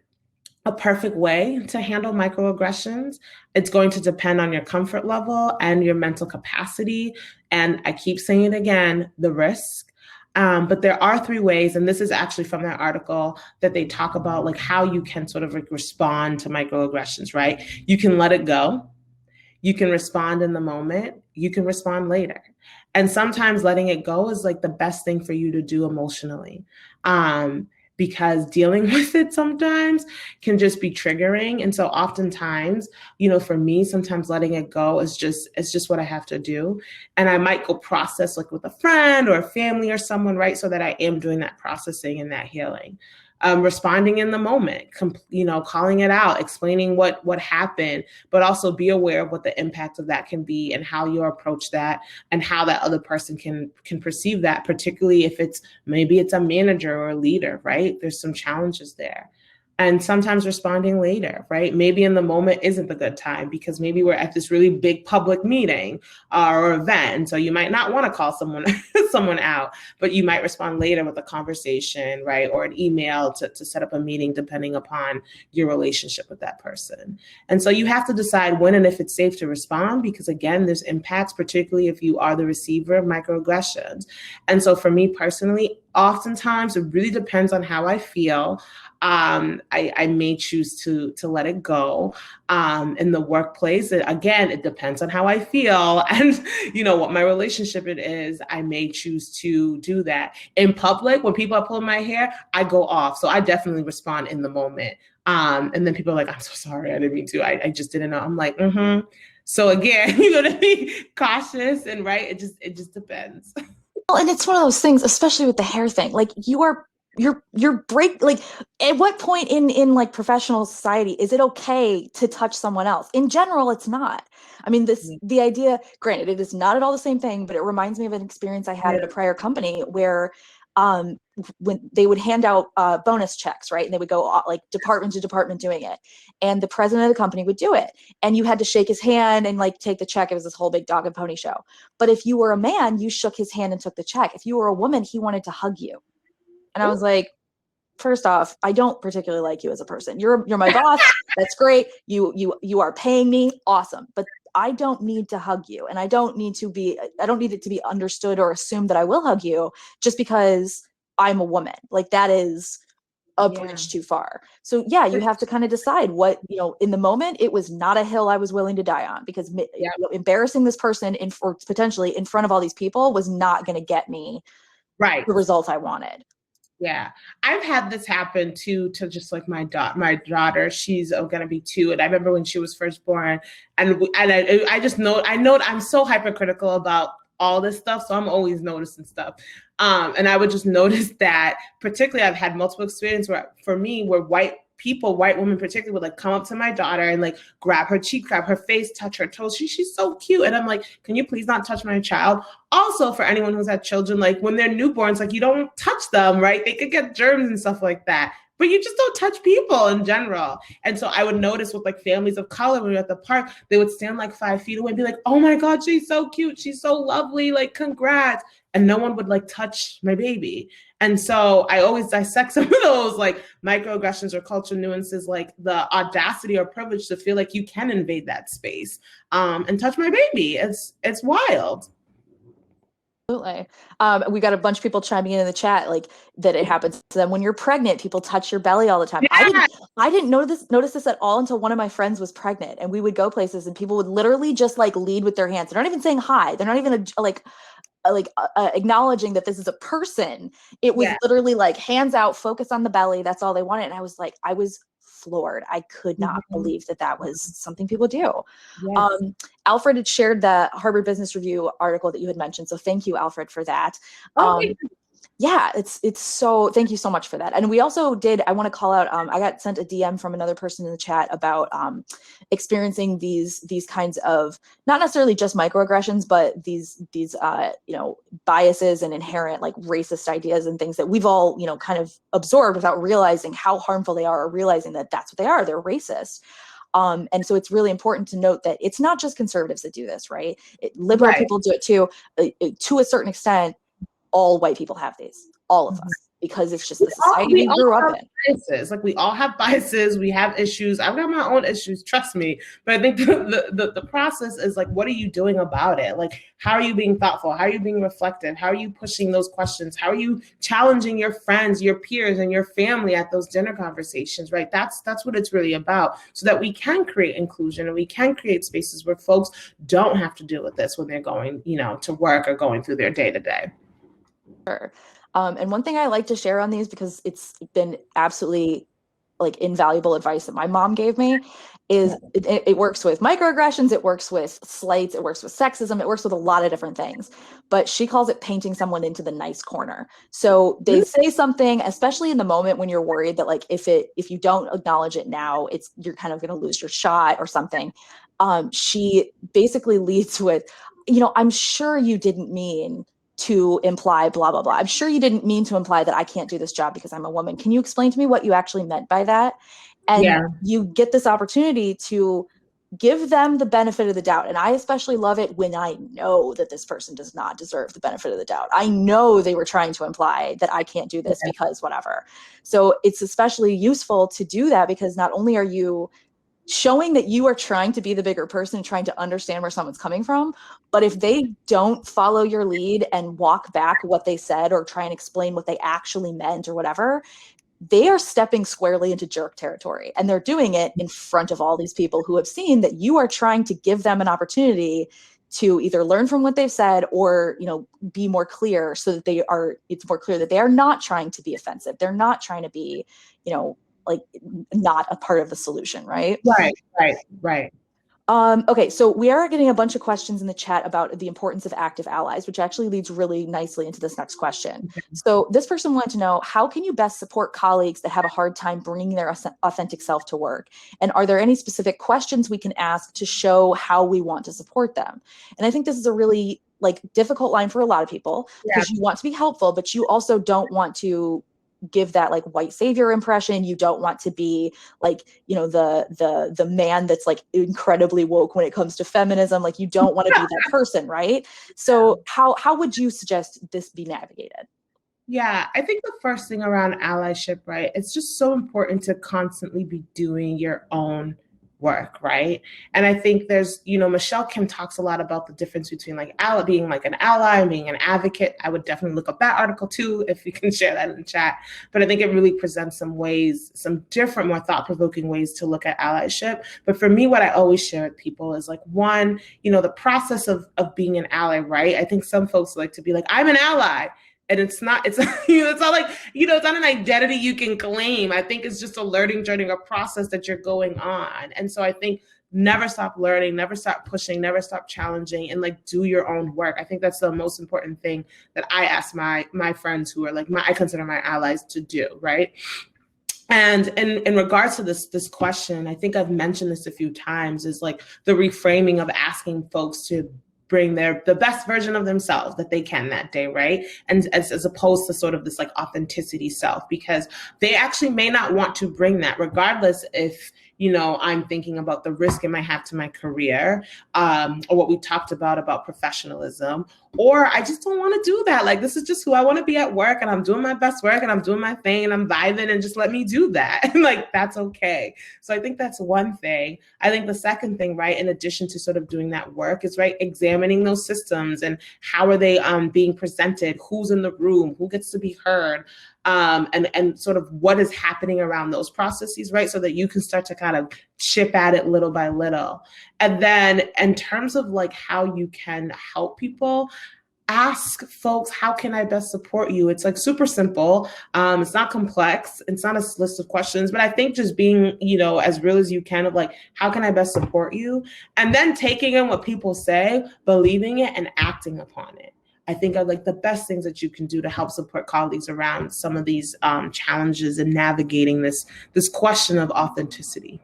Speaker 2: a perfect way to handle microaggressions. It's going to depend on your comfort level and your mental capacity. And I keep saying it again, the risk. But there are 3 ways, and this is actually from that article that they talk about, like how you can sort of respond to microaggressions, right? You can let it go. You can respond in the moment. You can respond later. And sometimes letting it go is like the best thing for you to do emotionally. Because dealing with it sometimes can just be triggering. And so oftentimes, for me, sometimes letting it go is just what I have to do. And I might go process like with a friend or a family or someone, right? So that I am doing that processing and that healing. Responding in the moment, calling it out, explaining what happened, but also be aware of what the impact of that can be and how you approach that and how that other person can perceive that, particularly if maybe it's a manager or a leader, right? There's some challenges there. And sometimes responding later, right? Maybe in the moment isn't the good time because maybe we're at this really big public meeting or event. And so you might not want to call someone out, but you might respond later with a conversation, right? Or an email to set up a meeting depending upon your relationship with that person. And so you have to decide when and if it's safe to respond because again, there's impacts, particularly if you are the receiver of microaggressions. And so for me personally, oftentimes it really depends on how I feel. I may choose to let it go. In the workplace, again, it depends on how I feel and, what my relationship it is. I may choose to do that. In public, when people are pulling my hair, I go off. So I definitely respond in the moment. And then people are like, I'm so sorry. I didn't mean to. I just didn't know. I'm like, So again, to be cautious and right. It just depends.
Speaker 1: Well, and it's one of those things, especially with the hair thing, like you're like at what point in like professional society is it okay to touch someone else? In general, it's not. I mean, the idea, granted, it is not at all the same thing, but it reminds me of an experience I had at a prior company where when they would hand out bonus checks, right? And they would go like department to department doing it. And the president of the company would do it. And you had to shake his hand and like take the check. It was this whole big dog and pony show. But if you were a man, you shook his hand and took the check. If you were a woman, he wanted to hug you. And I was like, first off, I don't particularly like you as a person. You're my boss. That's great. You are paying me. Awesome. But I don't need to hug you. And I don't need it to be understood or assumed that I will hug you just because I'm a woman. Like that is a bridge too far. So yeah, you have to kind of decide what, in the moment, it was not a hill I was willing to die on because embarrassing this person or potentially in front of all these people was not going to get me the results I wanted.
Speaker 2: Yeah, I've had this happen to just like my daughter. She's going to be 2, and I remember when she was first born, and I just know I'm so hypercritical about all this stuff, so I'm always noticing stuff. And I would just notice that, particularly, I've had multiple experiences where white women particularly would like come up to my daughter and like grab her cheek, grab her face, touch her toes. She's so cute. And I'm like, can you please not touch my child? Also, for anyone who's had children, like when they're newborns, like you don't touch them, right? They could get germs and stuff like that. But you just don't touch people in general. And so I would notice with like families of color, when we were at the park, they would stand like 5 feet away and be like, oh my God, she's so cute. She's so lovely. Like, congrats. And no one would like touch my baby. And so I always dissect some of those like microaggressions or cultural nuances, like the audacity or privilege to feel like you can invade that space and touch my baby. It's wild.
Speaker 1: Absolutely. We got a bunch of people chiming in the chat, like that it happens to them when you're pregnant. People touch your belly all the time. Yeah. I didn't notice this at all until one of my friends was pregnant, and we would go places, and people would literally just like lead with their hands. They're not even saying hi. They're not even acknowledging that this is a person. It was literally like hands out, focus on the belly. That's all they wanted. And I was floored. I could not believe that was something people do. Yes. Alfred had shared the Harvard Business Review article that you had mentioned. So thank you, Alfred, for that. Yeah, it's so, thank you so much for that. And we also did, I want to call out, I got sent a DM from another person in the chat about experiencing these kinds of, not necessarily just microaggressions, but these biases and inherent like racist ideas and things that we've all, kind of absorbed without realizing how harmful they are, or realizing that that's what they are, they're racist. And so it's really important to note that it's not just conservatives that do this, right? Liberal
Speaker 2: Right.
Speaker 1: people do it too, to a certain extent. All white people have these, all of us, because it's just the society we grew up in.
Speaker 2: Biases. Like we all have biases, we have issues. I've got my own issues, trust me. But I think the process is like, what are you doing about it? Like, how are you being thoughtful? How are you being reflective? How are you pushing those questions? How are you challenging your friends, your peers, and your family at those dinner conversations, right? That's what it's really about, so that we can create inclusion and we can create spaces where folks don't have to deal with this when they're going, to work or going through their day-to-day.
Speaker 1: Sure. And one thing I like to share on these, because it's been absolutely like invaluable advice that my mom gave me, is it works with microaggressions, it works with slights, it works with sexism, it works with a lot of different things. But she calls it painting someone into the nice corner. So they say something, especially in the moment when you're worried that like if you don't acknowledge it now, you're kind of going to lose your shot or something. She basically leads with, I'm sure you didn't mean to imply blah, blah, blah. I'm sure you didn't mean to imply that I can't do this job because I'm a woman. Can you explain to me what you actually meant by that? And you get this opportunity to give them the benefit of the doubt. And I especially love it when I know that this person does not deserve the benefit of the doubt. I know they were trying to imply that I can't do this because whatever. So it's especially useful to do that, because not only are you showing that you are trying to be the bigger person, trying to understand where someone's coming from. But if they don't follow your lead and walk back what they said or try and explain what they actually meant or whatever, they are stepping squarely into jerk territory. And they're doing it in front of all these people who have seen that you are trying to give them an opportunity to either learn from what they've said or, be more clear, so that it's more clear that they are not trying to be offensive. They're not trying to be, like not a part of the solution, right?
Speaker 2: Right.
Speaker 1: Okay, so we are getting a bunch of questions in the chat about the importance of active allies, which actually leads really nicely into this next question. So this person wanted to know, how can you best support colleagues that have a hard time bringing their authentic self to work? And are there any specific questions we can ask to show how we want to support them? And I think this is a really difficult line for a lot of people, because you want to be helpful, but you also don't want to give that like white savior impression. You don't want to be like, the man that's like incredibly woke when it comes to feminism. Like, you don't want to be that person, right? So how would you suggest this be navigated?
Speaker 2: Yeah, I think the first thing around allyship, right? It's just so important to constantly be doing your own work, right? And I think there's, Michelle Kim talks a lot about the difference between like being like an ally and being an advocate. I would definitely look up that article too, if you can share that in the chat. But I think it really presents some different, more thought-provoking ways to look at allyship. But for me, what I always share with people is like, one, the process of being an ally, right? I think some folks like to be like, I'm an ally. And it's not like, it's not an identity you can claim. I think it's just a learning journey, a process that you're going on. And so I think never stop learning, never stop pushing, never stop challenging, and like do your own work. I think that's the most important thing that I ask my friends who are like I consider my allies to do, right? And in regards to this question, I think I've mentioned this a few times, is like the reframing of asking folks to bring the best version of themselves that they can that day, right? And as opposed to sort of this like authenticity self, because they actually may not want to bring that, regardless if, I'm thinking about the risk it might have to my career, or what we talked about professionalism, or I just don't want to do that. Like, this is just who I want to be at work, and I'm doing my best work, and I'm doing my thing, and I'm vibing, and just let me do that. Like, that's okay. So I think that's one thing. I think the second thing, right, in addition to sort of doing that work, is right, examining those systems and how are they being presented, who's in the room, who gets to be heard, and sort of what is happening around those processes, right? So that you can start to kind of chip at it little by little. And then in terms of like how you can help people, ask folks, how can I best support you? It's like super simple. It's not complex. It's not a list of questions, but I think just being, as real as you can of like, how can I best support you? And then taking in what people say, believing it, and acting upon it. I think are like the best things that you can do to help support colleagues around some of these challenges and navigating this question of authenticity.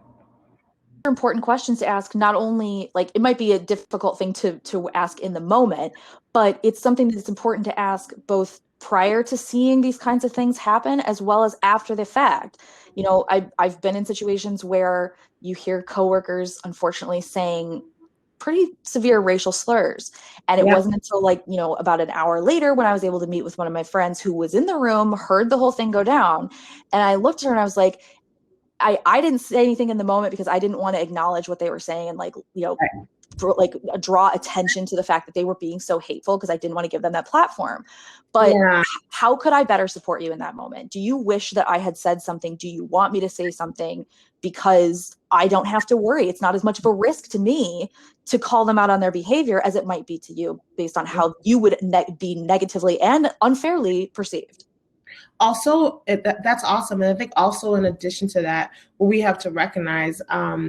Speaker 1: Important questions to ask. Not only like it might be a difficult thing to ask in the moment, but it's something that's important to ask both prior to seeing these kinds of things happen as well as after the fact. I've been in situations where you hear coworkers unfortunately saying pretty severe racial slurs, and it wasn't until about an hour later when I was able to meet with one of my friends who was in the room, heard the whole thing go down, and I looked at her and I was like, I didn't say anything in the moment because I didn't want to acknowledge what they were saying and draw attention to the fact that they were being so hateful, because I didn't want to give them that platform. But how could I better support you in that moment? Do you wish that I had said something? Do you want me to say something? Because I don't have to worry. It's not as much of a risk to me to call them out on their behavior as it might be to you based on how you would be negatively and unfairly perceived.
Speaker 2: Also, that's awesome. And I think also in addition to that, what we have to recognize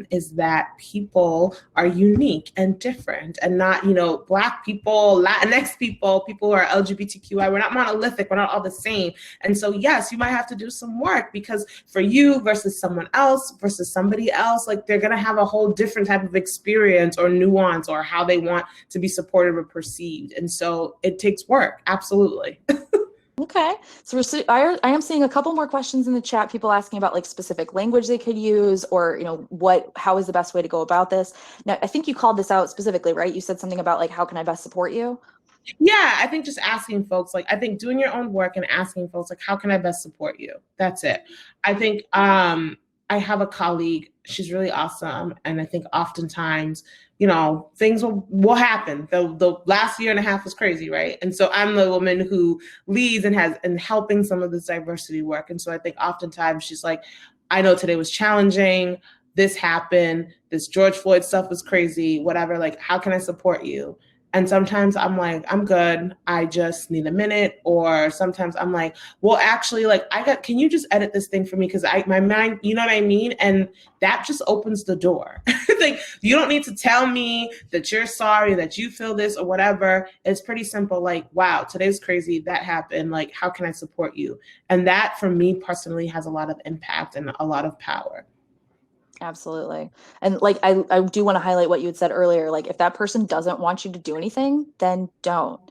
Speaker 2: is that people are unique and different, and not, Black people, Latinx people, people who are LGBTQI, we're not monolithic, we're not all the same. And so, yes, you might have to do some work, because for you versus someone else versus somebody else, like they're going to have a whole different type of experience or nuance or how they want to be supported or perceived. And so it takes work. Absolutely.
Speaker 1: Okay, so I am seeing a couple more questions in the chat. People asking about like specific language they could use, or how is the best way to go about this. Now, I think you called this out specifically, right? You said something about like, how can I best support you?
Speaker 2: Yeah, I think just asking folks, like, I think doing your own work and asking folks, like, how can I best support you? That's it. I think I have a colleague, she's really awesome. And I think oftentimes, things will happen. The last year and a half was crazy, right? And so I'm the woman who leads and helping some of this diversity work. And so I think oftentimes she's like, I know today was challenging. This happened. This George Floyd stuff was crazy, whatever. Like, how can I support you? And sometimes I'm like, I'm good. I just need a minute. Or sometimes I'm like, well, actually, like, can you just edit this thing for me? Because my mind, you know what I mean? And that just opens the door. Like, you don't need to tell me that you're sorry, that you feel this or whatever. It's pretty simple. Like, wow, today's crazy. That happened. Like, how can I support you? And that for me personally has a lot of impact and a lot of power.
Speaker 1: Absolutely. And like, I do want to highlight what you had said earlier. Like, if that person doesn't want you to do anything, then don't.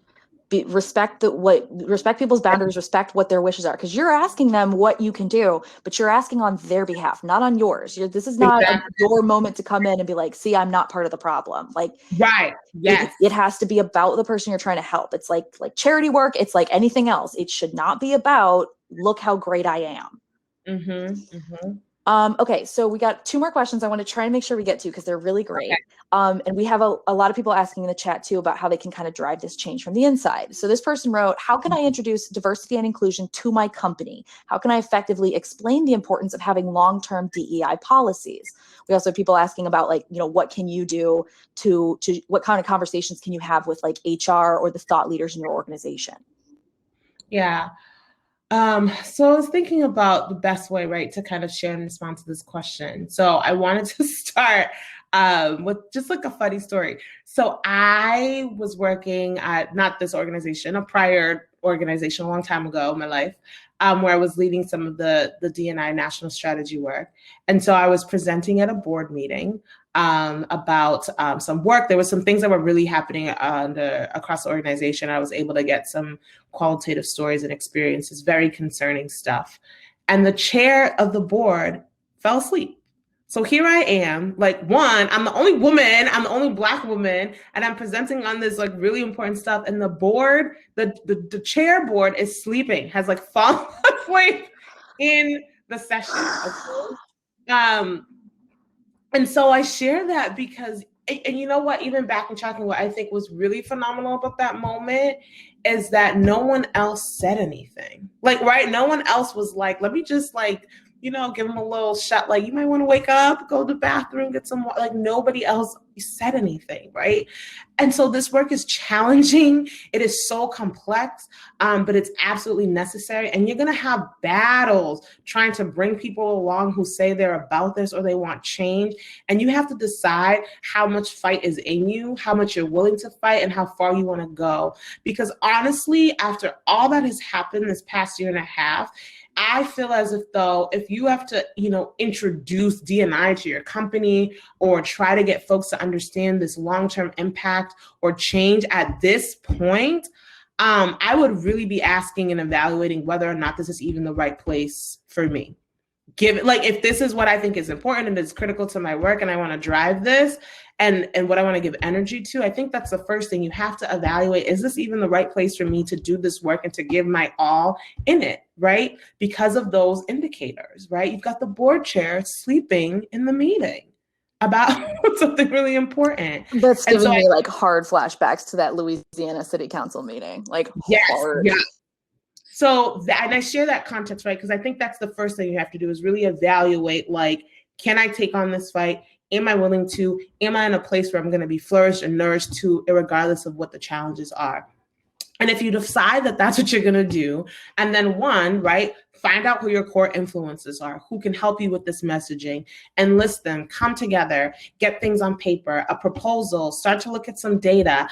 Speaker 1: Respect people's boundaries, respect what their wishes are, because you're asking them what you can do, but you're asking on their behalf, not on yours. This is not your moment to come in and be like, see, I'm not part of the problem. Like,
Speaker 2: right. Yes.
Speaker 1: It has to be about the person you're trying to help. It's like charity work. It's like anything else. It should not be about, look how great I am.
Speaker 2: Mm-hmm. Mm-hmm.
Speaker 1: Okay, so we got two more questions I want to try and make sure we get to, because they're really great. Okay. And we have a lot of people asking in the chat too about how they can kind of drive this change from the inside. So this person wrote, how can I introduce diversity and inclusion to my company? How can I effectively explain the importance of having long-term DEI policies? We also have people asking about what can you do to what kind of conversations can you have with like HR or the thought leaders in your organization?
Speaker 2: Yeah. So I was thinking about the best way, right, to kind of share and respond to this question. So I wanted to start with just like a funny story. So I was working at not this organization, a prior organization a long time ago in my life, where I was leading some of the D&I national strategy work. And so I was presenting at a board meeting about some work. There were some things that were really happening across the organization. I was able to get some qualitative stories and experiences, very concerning stuff. And the chair of the board fell asleep. So here I am, like, one, I'm the only woman, I'm the only Black woman, and I'm presenting on this like really important stuff. And the board, the chair board is sleeping, has like fallen asleep in the session. Okay? And so I share that because, and you know what, even backtracking, what I think was really phenomenal about that moment is that no one else said anything. Like, right? No one else was like, let me just like, give them a little shot, like, you might want to wake up, go to the bathroom, get some water. Like, nobody else said anything, right? And so this work is challenging. It is so complex, but it's absolutely necessary. And you're going to have battles trying to bring people along who say they're about this or they want change. And you have to decide how much fight is in you, how much you're willing to fight, and how far you want to go. Because honestly, after all that has happened this past year and a half, I feel as if you have to, introduce D&I to your company or try to get folks to understand this long-term impact or change at this point, I would really be asking and evaluating whether or not this is even the right place for me. If this is what I think is important and is critical to my work and I want to drive this and what I want to give energy to, I think that's the first thing you have to evaluate. Is this even the right place for me to do this work and to give my all in it, right? Because of those indicators, right? You've got the board chair sleeping in the meeting about something really important.
Speaker 1: That's giving me like hard flashbacks to that Louisiana City Council meeting. Like, hard.
Speaker 2: Yeah. So, and I share that context, right? Because I think that's the first thing you have to do is really evaluate, like, can I take on this fight? Am I willing to? Am I in a place where I'm going to be flourished and nourished to, regardless of what the challenges are? And if you decide that that's what you're going to do, and then find out who your core influences are, who can help you with this messaging, and list them, come together, get things on paper, a proposal, start to look at some data,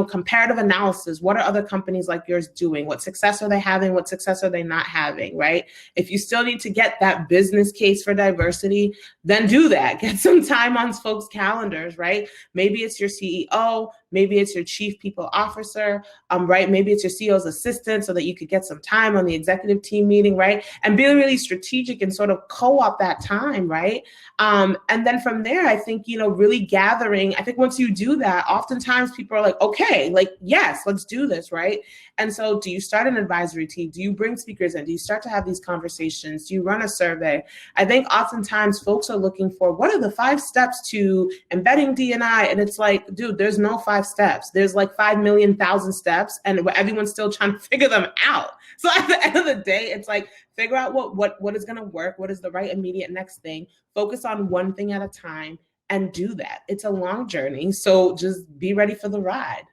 Speaker 2: comparative analysis. What are other companies like yours doing? What success are they having? What success are they not having, right? If you still need to get that business case for diversity, then do that. Get some time on folks' calendars, right? Maybe it's your CEO, maybe it's your chief people officer, right? Maybe it's your CEO's assistant so that you could get some time on the executive team meeting, right? And being really strategic and sort of co-op that time, right? And then from there, I think, really gathering, I think once you do that, oftentimes people are like, okay, like, yes, let's do this, right? And so do you start an advisory team? Do you bring speakers in? Do you start to have these conversations? Do you run a survey? I think oftentimes folks are looking for, what are the 5 steps to embedding D&I? And it's like, dude, there's no 5 steps. There's like 5,000,000 steps, and everyone's still trying to figure them out. So at the end of the day, it's like, figure out what is going to work, what is the right immediate next thing, focus on one thing at a time, and do that. It's a long journey, so just be ready for the ride.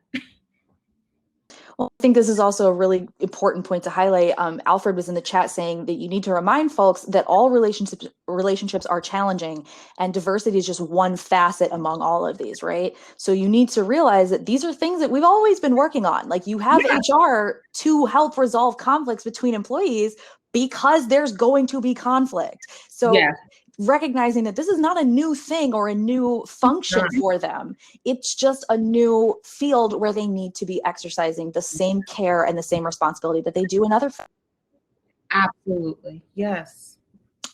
Speaker 1: Well, I think this is also a really important point to highlight. Alfred was in the chat saying that you need to remind folks that all relationships are challenging, and diversity is just one facet among all of these, right? So you need to realize that these are things that we've always been working on. Like, you have HR to help resolve conflicts between employees because there's going to be conflict. So recognizing that this is not a new thing or a new function for them. It's just a new field where they need to be exercising the same care and the same responsibility that they do in other fields.
Speaker 2: Absolutely. Yes.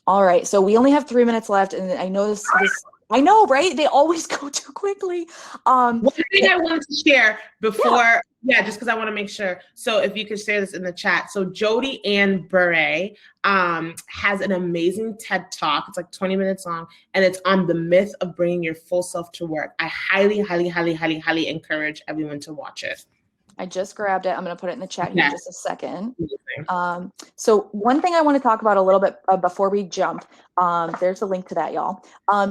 Speaker 1: All right. So we only have 3 minutes left. And I know this I know, right? They always go too quickly.
Speaker 2: One thing I wanted to share before, just because I want to make sure. So if you could share this in the chat. So Jody Ann Bure has an amazing TED Talk. It's like 20 minutes long, and it's on the myth of bringing your full self to work. I highly, highly, highly, highly, highly encourage everyone to watch it.
Speaker 1: I just grabbed it. I'm going to put it in the chat here in just a second. So one thing I want to talk about a little bit before we jump, there's a link to that, y'all.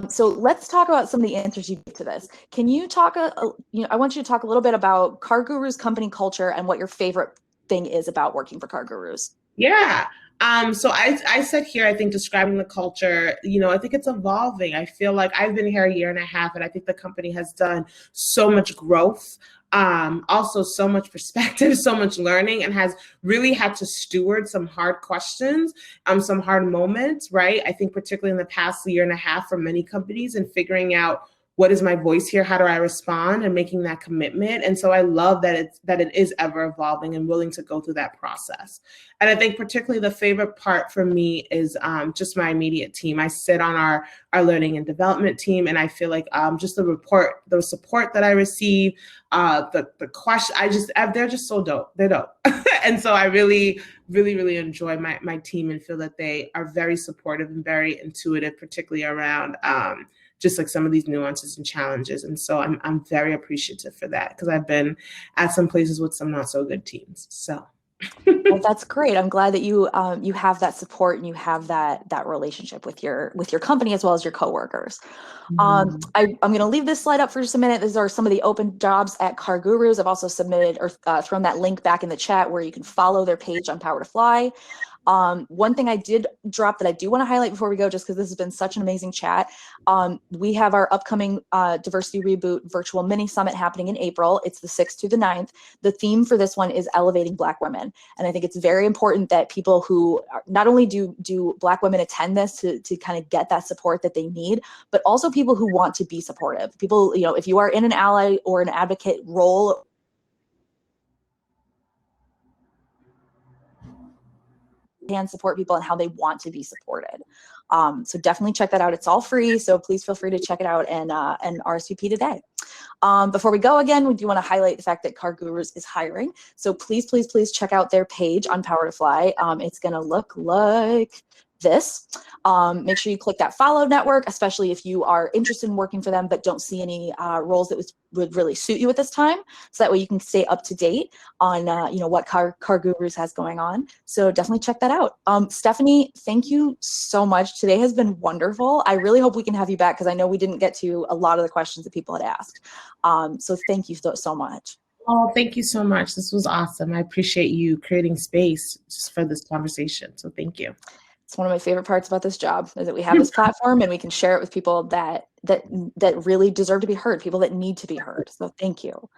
Speaker 1: So let's talk about some of the answers you give to this. Can you talk, I want you to talk a little bit about Cargurus company culture and what your favorite thing is about working for Cargurus.
Speaker 2: Yeah. So I said here, I think describing the culture, I think it's evolving. I feel like I've been here a year and a half, and I think the company has done so much growth. Also so much perspective, so much learning, and has really had to steward some hard questions, some hard moments, right? I think particularly in the past year and a half for many companies, and figuring out, what is my voice here? How do I respond? And making that commitment. And so I love that it is ever evolving and willing to go through that process. And I think particularly the favorite part for me is just my immediate team. I sit on our learning and development team, and I feel like just the support that I receive, the question, they're just so dope. They're dope. And so I really, really, really enjoy my team, and feel that they are very supportive and very intuitive, particularly around just like some of these nuances and challenges. And so I'm very appreciative for that, because I've been at some places with some not so good teams. So
Speaker 1: Well, that's great. I'm glad that you have that support and you have that relationship with your company as well as your coworkers.
Speaker 2: Mhm.
Speaker 1: I'm going to leave this slide up for just a minute. These are some of the open jobs at Cargurus. I've also submitted or thrown that link back in the chat where you can follow their page on Power to Fly. One thing I did drop that I do want to highlight before we go, just because this has been such an amazing chat. We have our upcoming Diversity Reboot virtual mini summit happening in April. It's the 6th through the 9th. The theme for this one is elevating Black women. And I think it's very important that people who not only do Black women attend this to kind of get that support that they need, but also people who want to be supportive. People, if you are in an ally or an advocate role, can support people and how they want to be supported. So definitely check that out. It's all free, so please feel free to check it out and RSVP today. Before we go again, we do want to highlight the fact that Cargurus is hiring. So please, please, please check out their page on Power to Fly. It's going to look like this. Make sure you click that follow network, especially if you are interested in working for them but don't see any roles that would really suit you at this time. So that way you can stay up to date on what Cargurus has going on. So definitely check that out. Stephanie, thank you so much. Today has been wonderful. I really hope we can have you back because I know we didn't get to a lot of the questions that people had asked. So thank you so much.
Speaker 2: Oh, thank you so much. This was awesome. I appreciate you creating space just for this conversation. So thank you.
Speaker 1: It's one of my favorite parts about this job is that we have this platform and we can share it with people that really deserve to be heard, people that need to be heard. So thank you.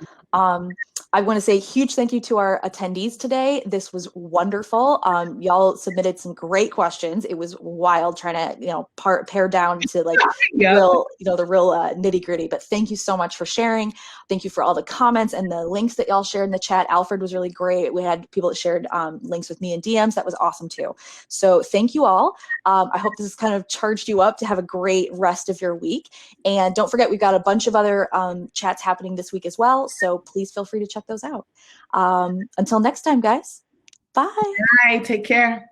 Speaker 1: I want to say a huge thank you to our attendees today. This was wonderful. Y'all submitted some great questions. It was wild trying to, pare down to like the real nitty gritty, but thank you so much for sharing. Thank you for all the comments and the links that y'all shared in the chat. Alfred was really great. We had people that shared links with me in DMs. That was awesome too. So thank you all. I hope this has kind of charged you up to have a great rest of your week. And don't forget, we've got a bunch of other chats happening this week as well. So please feel free to check those out. Until next time, guys. Bye.
Speaker 2: Bye. Take care.